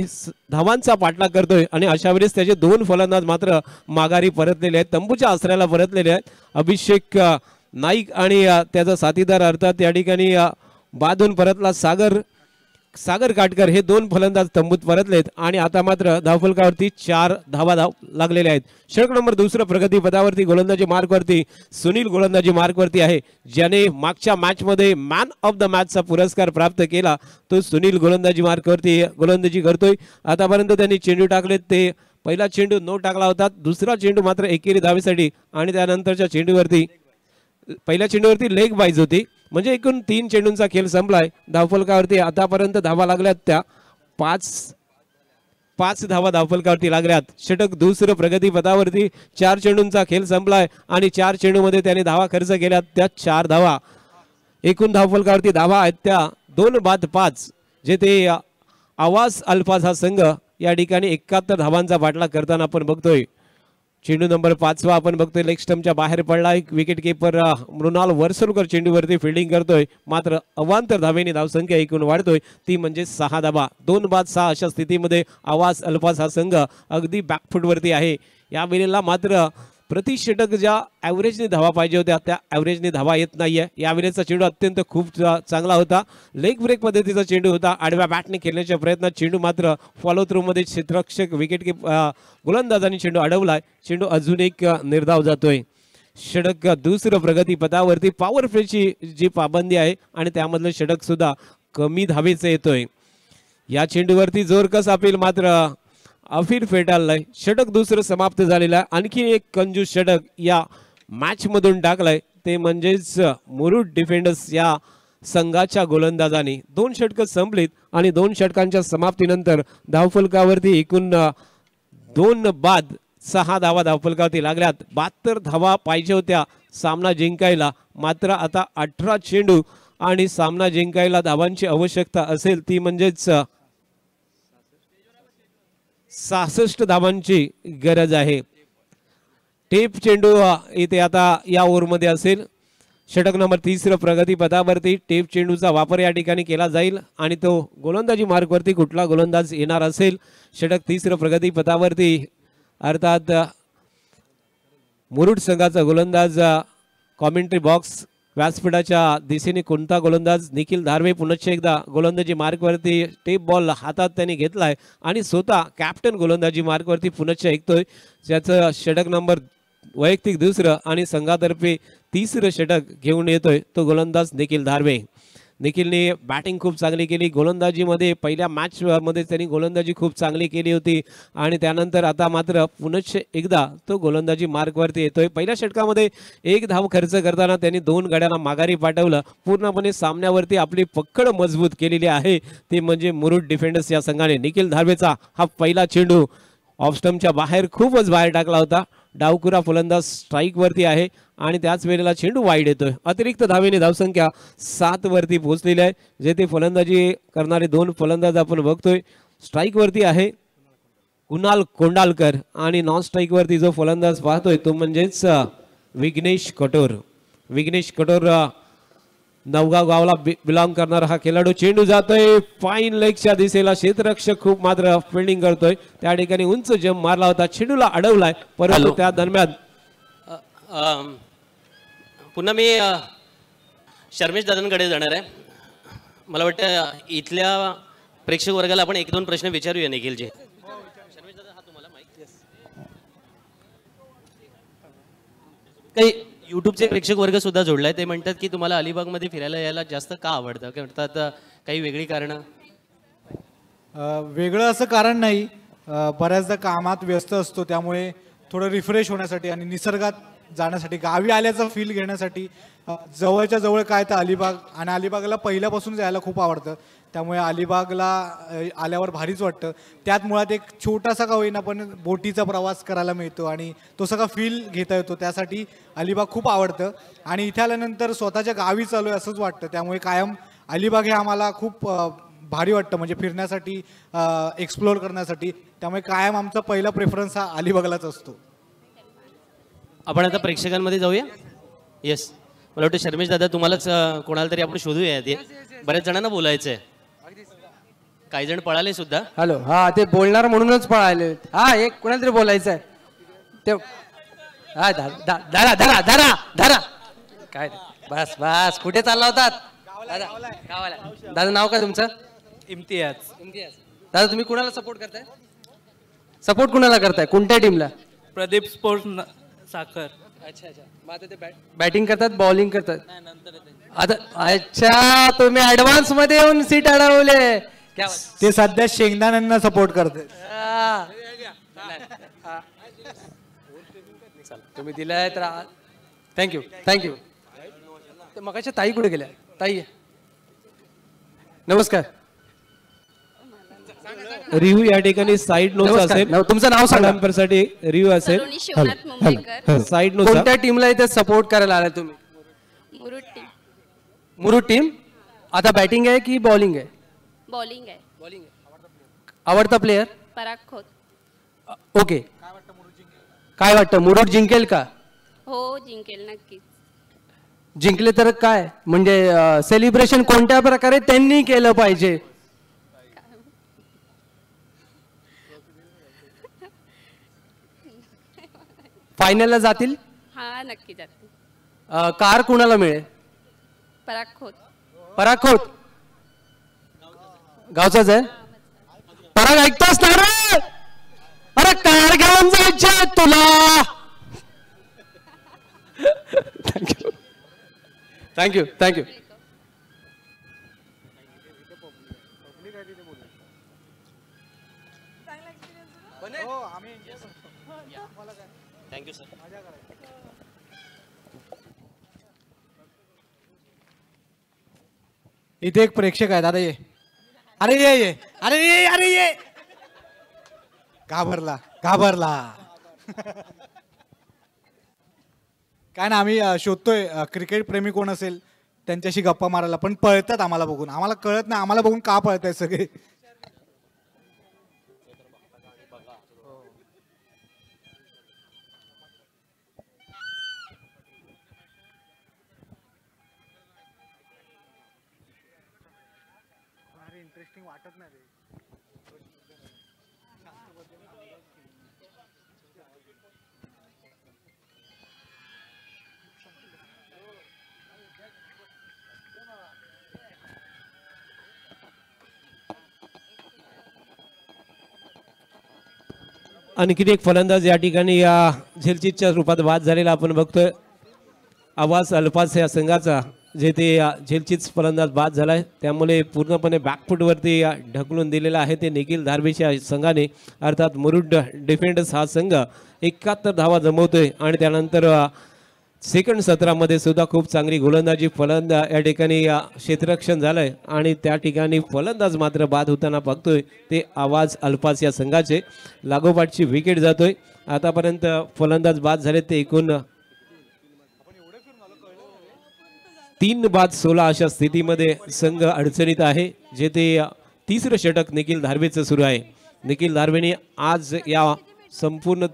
धावांचा पाठलाग करतोय आणि अशा वेळेस त्याचे 2 फलंदाज मात्र माघारी परतलेले आहेत, तंबूच्या आसऱ्याला परतलेले आहेत. अभिषेक नाईक आणि त्याचा साथीदार अर्थात या ठिकाणी बादून परतला सागर काटकर हे 2 फलंदाज तंबूत परतलेत आणि आता मात्र धावफलकावरती 4 धावा लागलेल्या आहेत. षटक नंबर 2 प्रगतीपथावरती गोलंदाजी मार्कवरती सुनील गोलंदाजी मार्कवरती आहे. ज्याने मागच्या मॅचमध्ये मॅन ऑफ द मॅचचा पुरस्कार प्राप्त केला तो सुनील गोलंदाजी मार्कवरती गोलंदाजी करतोय. आतापर्यंत त्यांनी चेंडू टाकलेत, ते पहिला चेंडू नो टाकला होता, दुसरा चेंडू मात्र एकेरी धावेसाठी आणि त्यानंतरच्या चेंडूवरती पहिल्या चेंडूवरती लेग बाईज होती. म्हणजे एकूण 3 चेंडूंचा खेळ संपलाय. धावफलकावरती आतापर्यंत धावा लागल्यात त्या 5 धावा धावफलकावरती लागल्यात. षटक 2 प्रगतीपथावरती 4 चेंडूंचा खेळ संपलाय आणि 4 चेंडूमध्ये त्याने धावा खर्च केल्यात त्या 4 धावा. एकूण धावफलकावरती धावा आहेत त्या 2 बाद 5. जे ते आवास अल्फाज हा संघ या ठिकाणी 71 धावांचा पाठलाग करताना आपण बघतोय. चेंडू नंबर 5 आपण बघतोय लेग स्टंपच्या बाहेर पडला. एक विकेट किपर मृणाल वर्सलकर चेंडूवरती फिल्डिंग करतोय. मात्र अवांतर धावेने धावसंख्या एकूण वाढतोय, ती म्हणजे 6 धावा. 2 बाद 6 अशा स्थितीमध्ये आवास अल्फाज हा संघ अगदी बॅकफुटवरती आहे. या वेळेला मात्र प्रति षटक ज्या ॲव्हरेजने धावा पाहिजे होत्या त्या ॲव्हरेजने धावा येत नाहीये. यावेळेचा चेंडू अत्यंत खूप चांगला होता, लेग ब्रेक पद्धतीचा चेंडू होता. आडव्या बॅटने खेळण्याच्या प्रयत्नात चेंडू मात्र फॉलो थ्रूमध्ये क्षेत्ररक्षक विकेट गोलंदाजांनी चेंडू अडवलाय. चेंडू अजून एक निर्धाव जातोय. षटक 2 प्रगतीपथावरती पॉवर प्लेची जी पाबंदी आहे आणि त्यामधलं षटक सुद्धा कमी धावेचं येतोय. या चेंडूवरती जोर कसा अपेल मात्र अफीर फेटाळलाय. षटक 2 समाप्त झालेला आहे. आणखी एक कंजूस षटक या मॅच मधून टाकलाय, ते म्हणजेच मुरुड डिफेंडर्स या संघाच्या गोलंदाजांनी. 2 षटकं संपलीत आणि 2 षटकांच्या समाप्तीनंतर धावफलकावरती एकूण 2 बाद 6 धावा धावफलकावरती लागल्यात. 72 धावा पाहिजे होत्या सामना जिंकायला, मात्र आता 18 चेंडू आणि सामना जिंकायला धावांची आवश्यकता असेल ती म्हणजेच 66 धावांची गरज आहे. टेप चेंडू इथे आता या ओव्हरमध्ये असेल. षटक नंबर 3 प्रगतीपथावरती टेप चेंडूचा वापर या ठिकाणी केला जाईल आणि तो गोलंदाजी मार्गवरती कुठला गोलंदाज येणार असेल. षटक 3 प्रगतीपथावरती अर्थात मुरुड संघाचा गोलंदाज कॉमेंट्री बॉक्स व्यासपीठाच्या दिशेने कोणता गोलंदाज निखिल धारवे पुनश्च एकदा गोलंदाजी मार्गवरती टेप बॉल हातात त्यांनी घेतलाय आणि स्वतः कॅप्टन गोलंदाजी मार्गवरती पुनश्च ऐकतोय. ज्याचं षटक नंबर वैयक्तिक 2 आणि संघातर्फे 3 षटक घेऊन येतोय तो गोलंदाज निखिल धारवे. निखिलने बॅटिंग खूप चांगली केली. गोलंदाजीमध्ये पहिल्या मॅचमध्ये त्यांनी गोलंदाजी खूप चांगली केली होती आणि त्यानंतर आता मात्र पुनश्च एकदा तो गोलंदाजी मार्गवरती येतोय. पहिल्या षटकामध्ये 1 धाव खर्च करताना त्यांनी 2 गड्यांना माघारी पाठवलं. पूर्णपणे सामन्यावरती आपली पकड मजबूत केलेली आहे ते म्हणजे मुरुड डिफेंडर्स या संघाने. निखिल धारवेचा हा पहिला चेंडू ऑफस्टम्पच्या बाहेर खूपच बाहेर टाकला होता. डावकुरा फलंदाज स्ट्राईकवरती आहे आणि त्याच वेळेला चेंडू वाईड येतोय. अतिरिक्त धावेने धावसंख्या 7 वरती पोहोचलेली आहे. जेथे फलंदाजी करणारे 2 फलंदाज आपण बघतोय. स्ट्राईकवरती आहे कुणाल कोंडालकर आणि नॉन स्ट्राईकवरती जो फलंदाज पाहतोय तो म्हणजेच विघ्नेश कटोर. विघ्नेश कटोर नवगाव गावला बिलॉंग करणारा हा खेळाडू. चेंडू जातोय फाईन लेगच्या दिशेला. क्षेत्ररक्षक खूप मात्र फिल्डिंग करतोय. त्या ठिकाणी उंच जंप मारला होता, चेंडूला अडवलाय, परंतु त्या दरम्यान पुन्हा मी शर्मेश दादांकडे जाणार आहे. मला वाटतं इथल्या प्रेक्षक वर्गाला आपण 1-2 प्रश्न विचारूया निखिलजी. शर्मेश दादा हा तुम्हाला माहिती काही यूट्यूबचे प्रेक्षक वर्ग सुद्धा जोडलाय. ते म्हणतात की तुम्हाला अलिबागमध्ये फिरायला यायला जास्त का आवडतं, काय म्हणतात काही वेगळी कारणं? वेगळं असं कारण नाही. बऱ्याचदा कामात व्यस्त असतो त्यामुळे थोडं रिफ्रेश होण्यासाठी आणि निसर्गात जाण्यासाठी, गावी आल्याचा फील घेण्यासाठी जवळच्या जवळ काय तर अलिबाग, आणि अलिबागला पहिल्यापासून जायला खूप आवडतं त्यामुळे अलिबागला आल्यावर भारीच वाटतं. त्यात मुळात एक छोटासा का होईना पण बोटीचा प्रवास करायला मिळतो आणि तो सगळा फील घेता येतो. त्यासाठी अलिबाग खूप आवडतं आणि इथे आल्यानंतर स्वतःच्या गावी चालू आहे असंच वाटतं. त्यामुळे कायम अलिबाग हे आम्हाला खूप भारी वाटतं, म्हणजे फिरण्यासाठी, एक्सप्लोअर करण्यासाठी. त्यामुळे कायम आमचा पहिला प्रेफरन्स हा अलिबागलाच असतो. आपण आता प्रेक्षकांमध्ये जाऊया. येस, मला वाटतं शर्मेश दादा तुम्हालाच कोणाला तरी आपण शोधूया. ते बऱ्याच जणांना बोलायचं आहे, काही जण पळाले सुद्धा. हॅलो, हा ते बोलणार म्हणूनच पळाले. हा एक कोणाला तरी बोलायचं आहे ते. हा धरा धरा धरा धरा. काय बस बस, कुठे चालला होतात गावाला? दादा नाव काय तुमचं? इम्तियाज. इम्तियाज. दादा तुम्ही कुणाला सपोर्ट करताय? सपोर्ट कुणाला करताय, कोणत्या टीमला? प्रदीप स्पोर्ट्स साखर. अच्छा अच्छा. मग आता ते बॅटिंग करतात बॉलिंग करतात? आता अच्छा, तुम्ही ऍडव्हान्स मध्ये येऊन सीट अडवले. ते सध्या शेंगदाण्यांना सपोर्ट करते. तुम्ही दिलाय तर थँक्यू थँक्यू. मगाच्या ताई कुठे गेल्या? ताई नमस्कार. रिव्ह्यू या ठिकाणी साईड नोट असेल. तुमचं नाव सांगा. साठी रिव्ह्यू असेल. Side note. कोणत्या टीमला इथे सपोर्ट करायला आलाय तुम्ही? मुरुड टीम. मुरुड टीम. आता बॅटिंग आहे की बॉलिंग आहे? बॉलिंग आहे. बॉलिंग आहे. आवडता प्लेयर? पराग खोत. ओके. काय वाटतं मुरुड जिंकेल का? हो जिंकेल नक्कीच. जिंकले तर काय म्हणजे सेलिब्रेशन कोणत्या प्रकारे त्यांनी केलं पाहिजे? फायनलला जातील? हा नक्की जातील. कार कुणाला मिळेल? पराग खोत. पराग खोत गावचाच आहे. पराग ऐकतोस ना रे? अरे कार घेऊन जायचे तुला. Thank you thank you thank you. Thank you sir. इथे एक प्रेक्षक आहेत. अरे ये, अरे ये ये, अरे ये, अरे ये. घाबरला घाबरला. काय ना, आम्ही शोधतोय क्रिकेट प्रेमी कोण असेल त्यांच्याशी गप्पा मारायला, पण पळतात आम्हाला बघून. आम्हाला कळत नाही आम्हाला बघून का पळताय सगळे. इंटरेस्टिंग वाटत नाही. आणखीन एक फलंदाज या ठिकाणी या झेलचीतच्या रूपात बाद झालेला आपण बघतोय. आवाज अल्फाज या संघाचा जेथे झेलचीत फलंदाज बाद झालाय, त्यामुळे पूर्णपणे बॅकफुटवरती ढकलून दिलेला आहे ते निखिल धारवेच्या संघाने. अर्थात मुरुड डिफेंडर्स हा संघ 71 धावा जमवतोय आणि त्यानंतर सेकंड सत्रामध्ये सुद्धा खूप चांगली गोलंदाजी फलंदाज या ठिकाणी क्षेत्ररक्षण झालंय आणि त्या ठिकाणी फलंदाज मात्र बाद होताना बघतोय ते आवाज अल्फाज या संघाचे. लागोपाठची विकेट जातोय. आतापर्यंत फलंदाज बाद झाले ते एकूण 3 बाद 16 अशा स्थितीमध्ये संघ अडचणीत आहे. जेथे तिसरं षटक निखिल धारवेचं सुरू आहे. निखिल धारवेने आज या संपूर्ण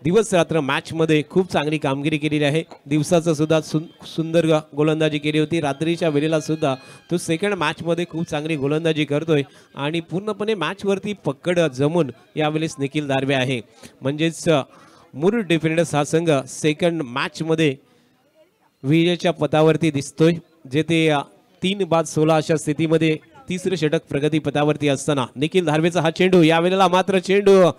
दिवस रात्र मॅचमध्ये खूप चांगली कामगिरी केलेली आहे. दिवसाचं सुद्धा सुंदर गोलंदाजी केली होती. रात्रीच्या वेळेला सुद्धा तो सेकंड मॅचमध्ये खूप चांगली गोलंदाजी करतोय आणि पूर्णपणे मॅचवरती पकड जमून यावेळेस निखिल धारवे आहे. म्हणजेच मुरुड डिफेंडर्स हा संघ सेकंड मॅचमध्ये विजयाच्या पथावरती दिसतोय. जेथे 3 बाद 16 अशा स्थितीमध्ये तिसरं षटक प्रगती पथावरती असताना निखिल धारवेचा हा चेंडू, यावेळेला मात्र चेंडू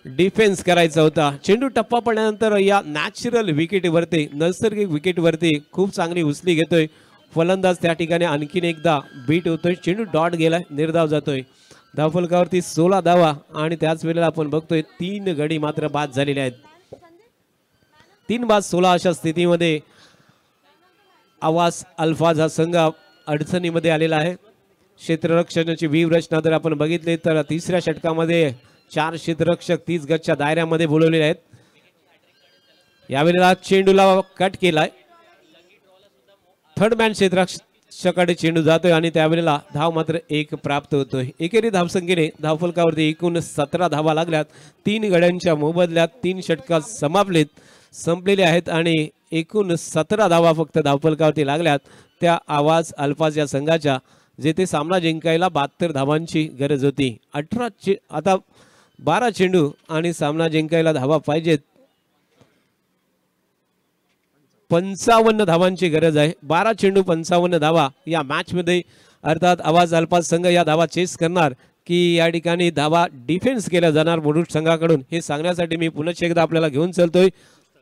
डिफेन्स करायचा होता. चेंडू टप्पा पडल्यानंतर या नॅचरल विकेटवरती, नैसर्गिक विकेटवरती खूप चांगली उचली घेतोय फलंदाज. त्या ठिकाणी आणखीन एकदा बीट होतोय. चेंडू डॉट गेलाय, निर्धाव जातोय. धावफलकावरती 16 धावा आणि त्याच वेळेला आपण बघतोय 3 गडी मात्र बाद झालेले आहेत. 3 बाद 16 अशा स्थितीमध्ये आवाज अल्फाज हा संघ अडचणीमध्ये आलेला आहे. क्षेत्ररक्षणाची व्यूहरचना जर आपण बघितली तर तिसऱ्या षटकामध्ये 4 क्षेत्ररक्षक 30 गजच्या दायऱ्यामध्ये बोलवलेले आहेत. यावेळेला चेंडूला कट केलाय. थर्ड मॅन क्षेत्ररक्षकाकडे चेंडू जातोय आणि त्यावेळेला धाव मात्र 1 प्राप्त होतोय. एकेरी धावसंख्येने धावफलकावरती एकूण 17 धावा लागल्यात. 3 गड्यांच्या मोबदल्यात 3 षटकात संपलेले आहेत आणि एकूण 17 धावा फक्त धावफलकावरती लागल्यात त्या आवाज अल्फाज या संघाच्या. जेथे सामना जिंकायला 72 धावांची गरज होती. 12 चेंडू आणि सामना जिंकायला धावा पाहिजेत. 55 धावांची गरज आहे. 12 चेंडू 55 धावा या मॅचमध्ये. अर्थात आवाज अल्फाज संघ या धावा चेस करणार की या ठिकाणी धावा डिफेन्स केल्या जाणार मुरुड संघाकडून, हे सांगण्यासाठी मी पुन्हा एकदा आपल्याला घेऊन चलतोय.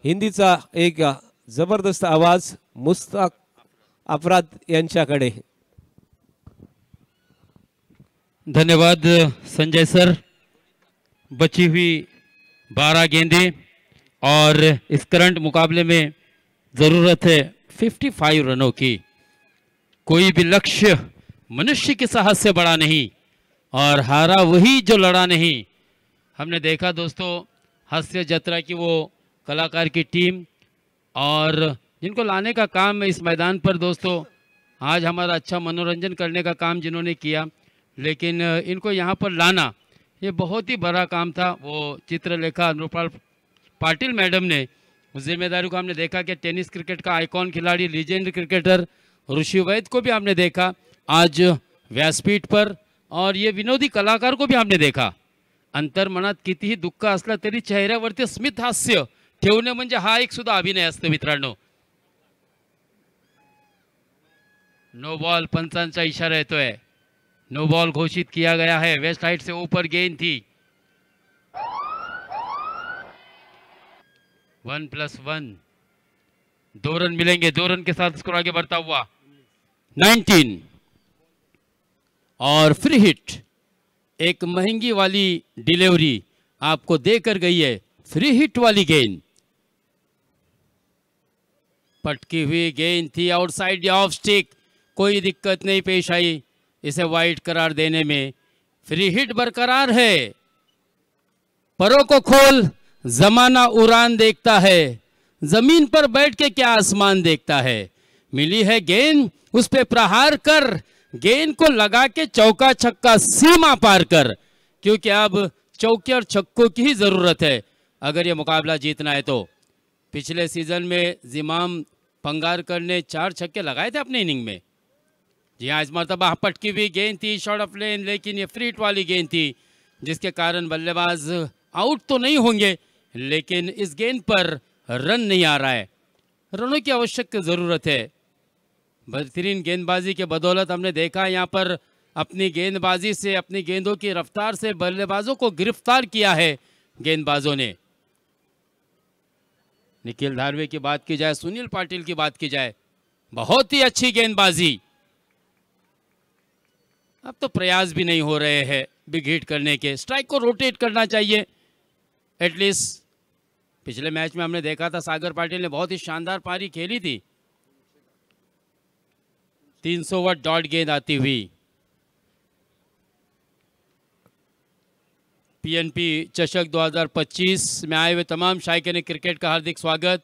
हिंदीचा एक जबरदस्त आवाज मुस्ताक अफराद यांच्याकडे. धन्यवाद संजय सर. बची हुई 12 गेंदें और इस करंट मुकाबले में ज़रूरत है 55 रनों की. कोई भी लक्ष्य मनुष्य के साहस से बड़ा नहीं और हारा वही जो लड़ा नहीं. हमने देखा दोस्तों हास्य जत्रा की वो कलाकार की टीम और जिनको लाने का काम इस मैदान पर दोस्तों आज हमारा अच्छा मनोरंजन करने का काम जिन्होंने किया, लेकिन इनको यहाँ पर लाना ये बहुत ही बड़ा काम था. वो चित्रलेखा अनुपाल पाटिल मैडम ने उस जिम्मेदारी को हमने देखा कि टेनिस क्रिकेट का आइकॉन खिलाड़ी, लीजेंड क्रिकेटर ऋषि वैद को भी हमने देखा आज व्यासपीठ पर और ये विनोदी कलाकार को भी हमने देखा. अंतर्मनात कितीही दुःख असला तरी चेहऱ्यावरती स्मित हास्य ठेवणे म्हणजे हा एक सुद्धा अभिनय असतो मित्रांनो. नो बॉल पंचांचा इशारा येतोय. नो बॉल घोषित किया गया है. वेस्ट हाइट से ऊपर गेंद थी. 1+1 2 रन मिलेंगे. 2 रन के साथ स्कोर आगे बढ़ता हुआ 19 और फ्री हिट. एक महंगी वाली डिलीवरी आपको देकर गई है. फ्री हिट वाली गेंद, पटकी हुई गेंद थी आउटसाइड या ऑफ स्टिक. कोई दिक्कत नहीं पेश आई इसे वाइड करार देने में। फ्री हिट बरकरार है, परों को खोल जमाना उड़ान देखता है, जमीन पर बैठ के क्या आसमान देखता है। मिली है गेंद उस पे प्रहार कर, गेंद को लगा के चौका छक्का सीमा पार कर, क्योंकि अब चौके और छक्कों की ही जरूरत है अगर ये मुकाबला जीतना है तो। पिछले सीजन में जिमाम पंगारकर ने 4 छक्के लगाए थे अपने इनिंग में। जी हाँ, इस मरतबा पटकी हुई गेंद थी शॉर्ट ऑफ लेन, लेकिन ये फ्री हिट वाली गेंद थी जिसके कारण बल्लेबाज आउट तो नहीं होंगे, लेकिन इस गेंद पर रन नहीं आ रहा है। रनों की आवश्यक ज़रूरत है। बेहतरीन गेंदबाजी के बदौलत हमने देखा यहाँ पर अपनी गेंदबाजी से, अपनी गेंदों की रफ्तार से बल्लेबाजों को गिरफ्तार किया है गेंदबाजों ने। निखिल धारवे की बात की जाए, सुनील पाटिल की बात की जाए, बहुत ही अच्छी गेंदबाजी। अब तो प्रयास भी नहीं हो रहे हैं बिग हिट करने के, स्ट्राइक को रोटेट करना चाहिए एटलीस्ट। पिछले मैच में हमने देखा था सागर पाटिल ने बहुत ही शानदार पारी खेली थी, 300 वाट डॉट गेंद आती हुई। पीएनपी चषक 2025 में आए हुए तमाम शायकीन क्रिकेट का हार्दिक स्वागत।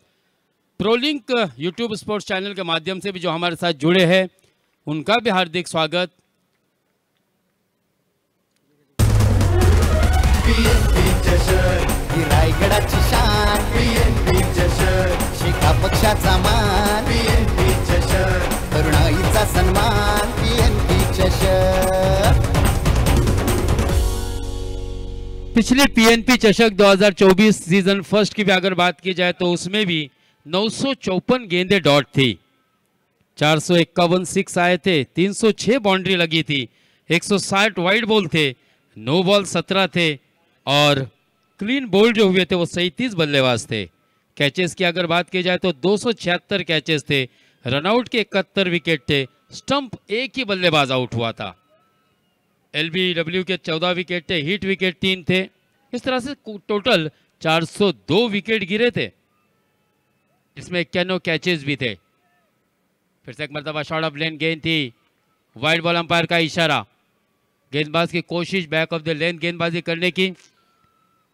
प्रोलिंक यूट्यूब स्पोर्ट्स चैनल के माध्यम से भी जो हमारे साथ जुड़े हैं उनका भी हार्दिक स्वागत। ही रायगडाची शान PNP चषक, शिखा पक्षाचा मान PNP चषक, तरुणाईचा सन्मान PNP चषक। पिछले पीएनपी चषक 2024 सीजन फर्स्ट की भी अगर बात की जाए तो उसमें भी 954 गेंदें डॉट थी, 451 सिक्स आए थे, 306 बाउंड्री लगी थी, 160 वाइड बॉल थे, नो बॉल 17 थे और क्लीन बोल्ड जो हुए थे वो 37 बल्लेबाज थे। कैचेस की अगर बात की जाए तो 276 कैचेस थे, रनआउट के 71 विकेट थे, स्टंप एक ही बल्लेबाज आउट हुआ था। LBW के 14 विकेट थे, हिट विकेट 3 थे। इस तरह से टोटल 402 विकेट गिरे थे, इसमें 91 कैचेस भी थे। फिर से एक मरतबा शॉर्ट ऑफ लेन गेंद थी, वाइड बॉल अंपायर का इशारा, गेंदबाज की कोशिश बैक ऑफ द लेन गेंदबाजी करने की,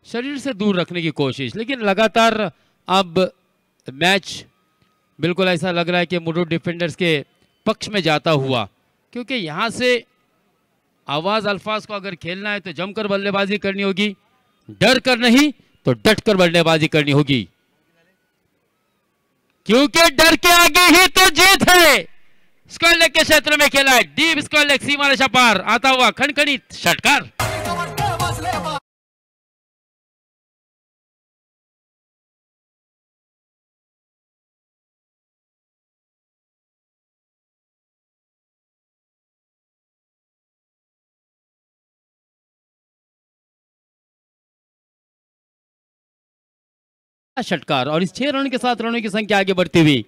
शरीर से दूर रखने की कोशिश, लेकिन लगातार अब मैच बिल्कुल ऐसा लग रहा है कि मुडू डिफेंडर्स के पक्ष में जाता हुआ, क्योंकि यहाँ से आवाज अल्फाज को अगर खेलना है तो जमकर बल्लेबाजी करनी होगी, डर कर नहीं तो डट कर बल्लेबाजी करनी होगी, क्योंकि डर के आगे ही तो जीत है। स्क्वायर लेग के क्षेत्र में खेला है, डीप स्क्वायर लेग सीमा रेखा पार आता हुआ खनखनी षटकार। षटकार और इस 6 रन के साथ रनों की संख्या आगे बढ़ती हुई।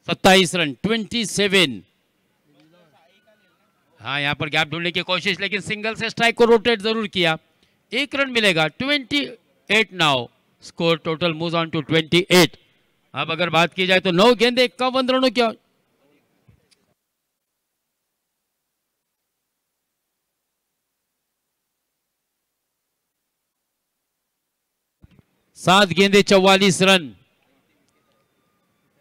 सत्ताईस रन 27। हाँ, यहां पर गैप ढूंढने की कोशिश, लेकिन सिंगल से स्ट्राइक को रोटेट जरूर किया, 1 रन मिलेगा। 28 now score total moves on to 28। अब अगर बात की जाए तो 9 गेंदे 51 रनों की, 7 गेंदे 44 रन।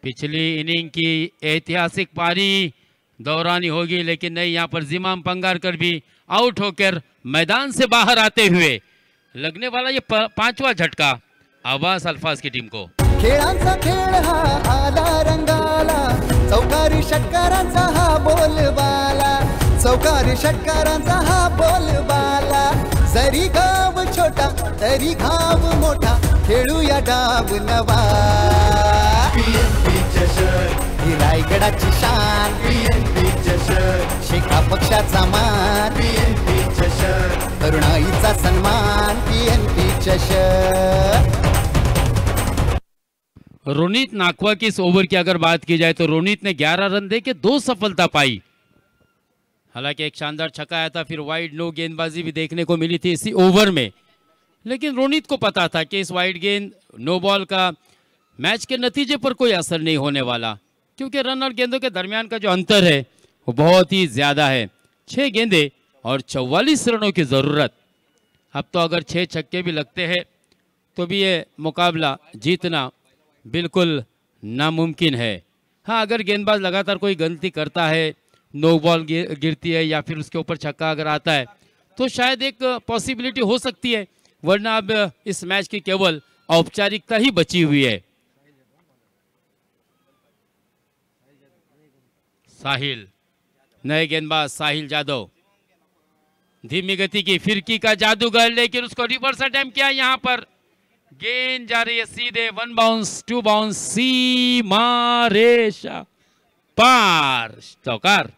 पिछली इनिंग की ऐतिहासिक पारी दोहरानी होगी, लेकिन नहीं, यहां पर जिमाम पंगारकर भी आउट होकर मैदान से बाहर आते हुए लगने वाला ये 5वां झटका आवाज अल्फाज की टीम को। खेळांचा खेळ हा आला रंगाला, चौकारी षटकारांचा हा बोलबाला, चौकारी षटकारांचा हा बोलबाला, जरी गाव छोटा तरी घाव मोठा, खेळूया डाव नवा। PNP चषक, ही रायगडाची शान PNP चषक, शिखा पक्षाचा मान PNP चषक, तरुणाईचा सन्मान PNP चषक। रोनित नाकवा की इस ओवर की अगर बात की जाए तो रोनित ने 11 रन देके 2 सफलता पाई। हालांकि एक शानदार छक्का आया था, फिर वाइड नो गेंदबाजी भी देखने को मिली थी इसी ओवर में, लेकिन रोनित को पता था कि इस वाइड गेंद नो बॉल का मैच के नतीजे पर कोई असर नहीं होने वाला, क्योंकि रन और गेंदों के दरमियान का जो अंतर है वो बहुत ही ज़्यादा है। 6 गेंदे और 44 रनों की ज़रूरत। अब तो अगर 6 छक्के भी लगते हैं तो भी ये मुकाबला जीतना बिल्कुल नामुमकिन है। हाँ, अगर गेंदबाज लगातार कोई गलती करता है, नो बॉल गिरती है या फिर उसके ऊपर छक्का अगर आता है तो शायद एक पॉसिबिलिटी हो सकती है, वरना अब इस मैच की केवल औपचारिकता ही बची हुई है। साहिल, नए गेंदबाज साहिल जादव, धीमी गति की फिरकी का जादूगर, लेकिन उसको रिवर्स अटेम्प्ट किया। यहाँ पर गेंद जा रही है सीधे 1 बाउंस 2 बाउंस सीमा रेशा पार। चौकार।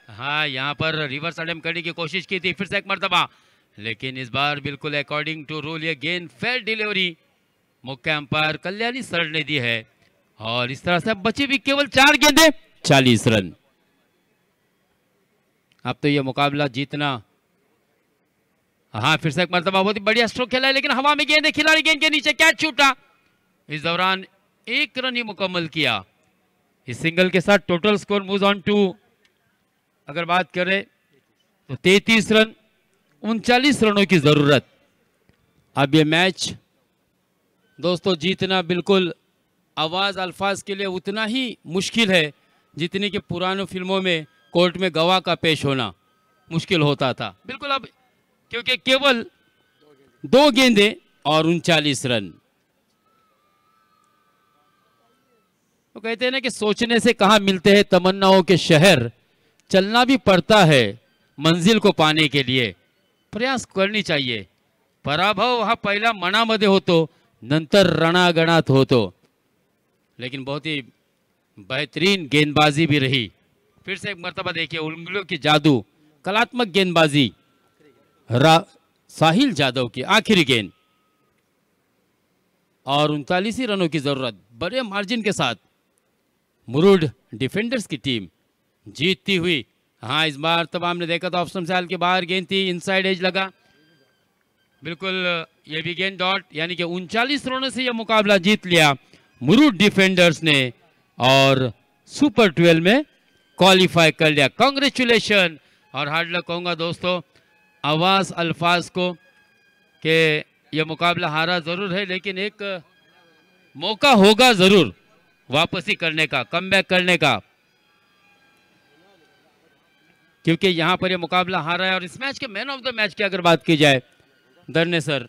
हाँ, यहाँ पर रिवर्स अटेम्प्ट करने की कोशिश की थी फिर से एक मर्तबा, लेकिन इस बार बिल्कुल अकॉर्डिंग टू रूल ये गेंद फेयर डिलीवरी मुख्य अंपायर कल्याणी सर ने दी है और इस तरह से अब बची भी केवल 4 गेंदें 40 रन। अब तो ये मुकाबला जीतना। हाँ, फिर से एक मर्तबा बहुत ही बढ़िया स्ट्रोक खेला है, लेकिन हवा में गेंद है, खिलाड़ी गेंद के नीचे कैच छूटा। इस दौरान 1 रन ही मुकम्मल किया। इस सिंगल के साथ total score move on to, अगर बात करें तो 33 रन 39 रनों की जरूरत। अब ये मैच दोस्तों जीतना बिल्कुल आवाज अल्फाज के लिए उतना ही मुश्किल है जितनी कि पुरानी फिल्मों में कोर्ट में गवाह का पेश होना मुश्किल होता था। बिल्कुल अब क्योंकि केवल 2 गेंदें और 39 रन। तो कहते हैं ना कि सोचने से कहाँ मिलते हैं तमन्नाओं के शहर, चलना भी पड़ता है मंजिल को पाने के लिए, प्रयास करनी चाहिए। पराभव हा पहिला मनामध्ये होतो, नंतर रणागणात होतो। लेकिन बहुत ही बेहतरीन गेंदबाजी भी रही। फिर से एक मर्तबा देखिए उंगलियों की जादू, कलात्मक गेंदबाजी साहिल जादव की आखिरी गेंद और 39 ही रनों की जरूरत। बड़े मार्जिन के साथ मुरुड डिफेंडर्स की टीम जीतती हुई। हाँ, इस बार तब हमने देखा था ऑप्शन साल के बाहर गेंद थी, इनसाइड एज लगा, बिल्कुल ये भी गेंद डॉट, यानी कि 39 रनों से यह मुकाबला जीत लिया मुरुड डिफेंडर्स ने और सुपर 12 में क्वालिफाई कर लिया। कांग्रेचुलेशन और हार्ड लक कहूँगा दोस्तों आवाज अल्फाज को कि यह मुकाबला हारा जरूर है, लेकिन एक मौका होगा जरूर वापसी करने का, कमबैक करने का, क्योंकि यहां पर यह मुकाबला हारा है। और इस मैच के मैन ऑफ द मैच की अगर बात की जाए दरने सर,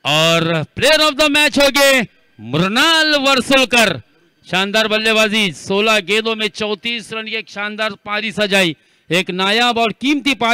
और प्लेयर ऑफ द मैच हो गए मृणाल वर्सुलकर। शानदार बल्लेबाजी, 16 गेंदों में 34 रन की एक शानदार पारी सजाई, एक नायाब और कीमती पारी।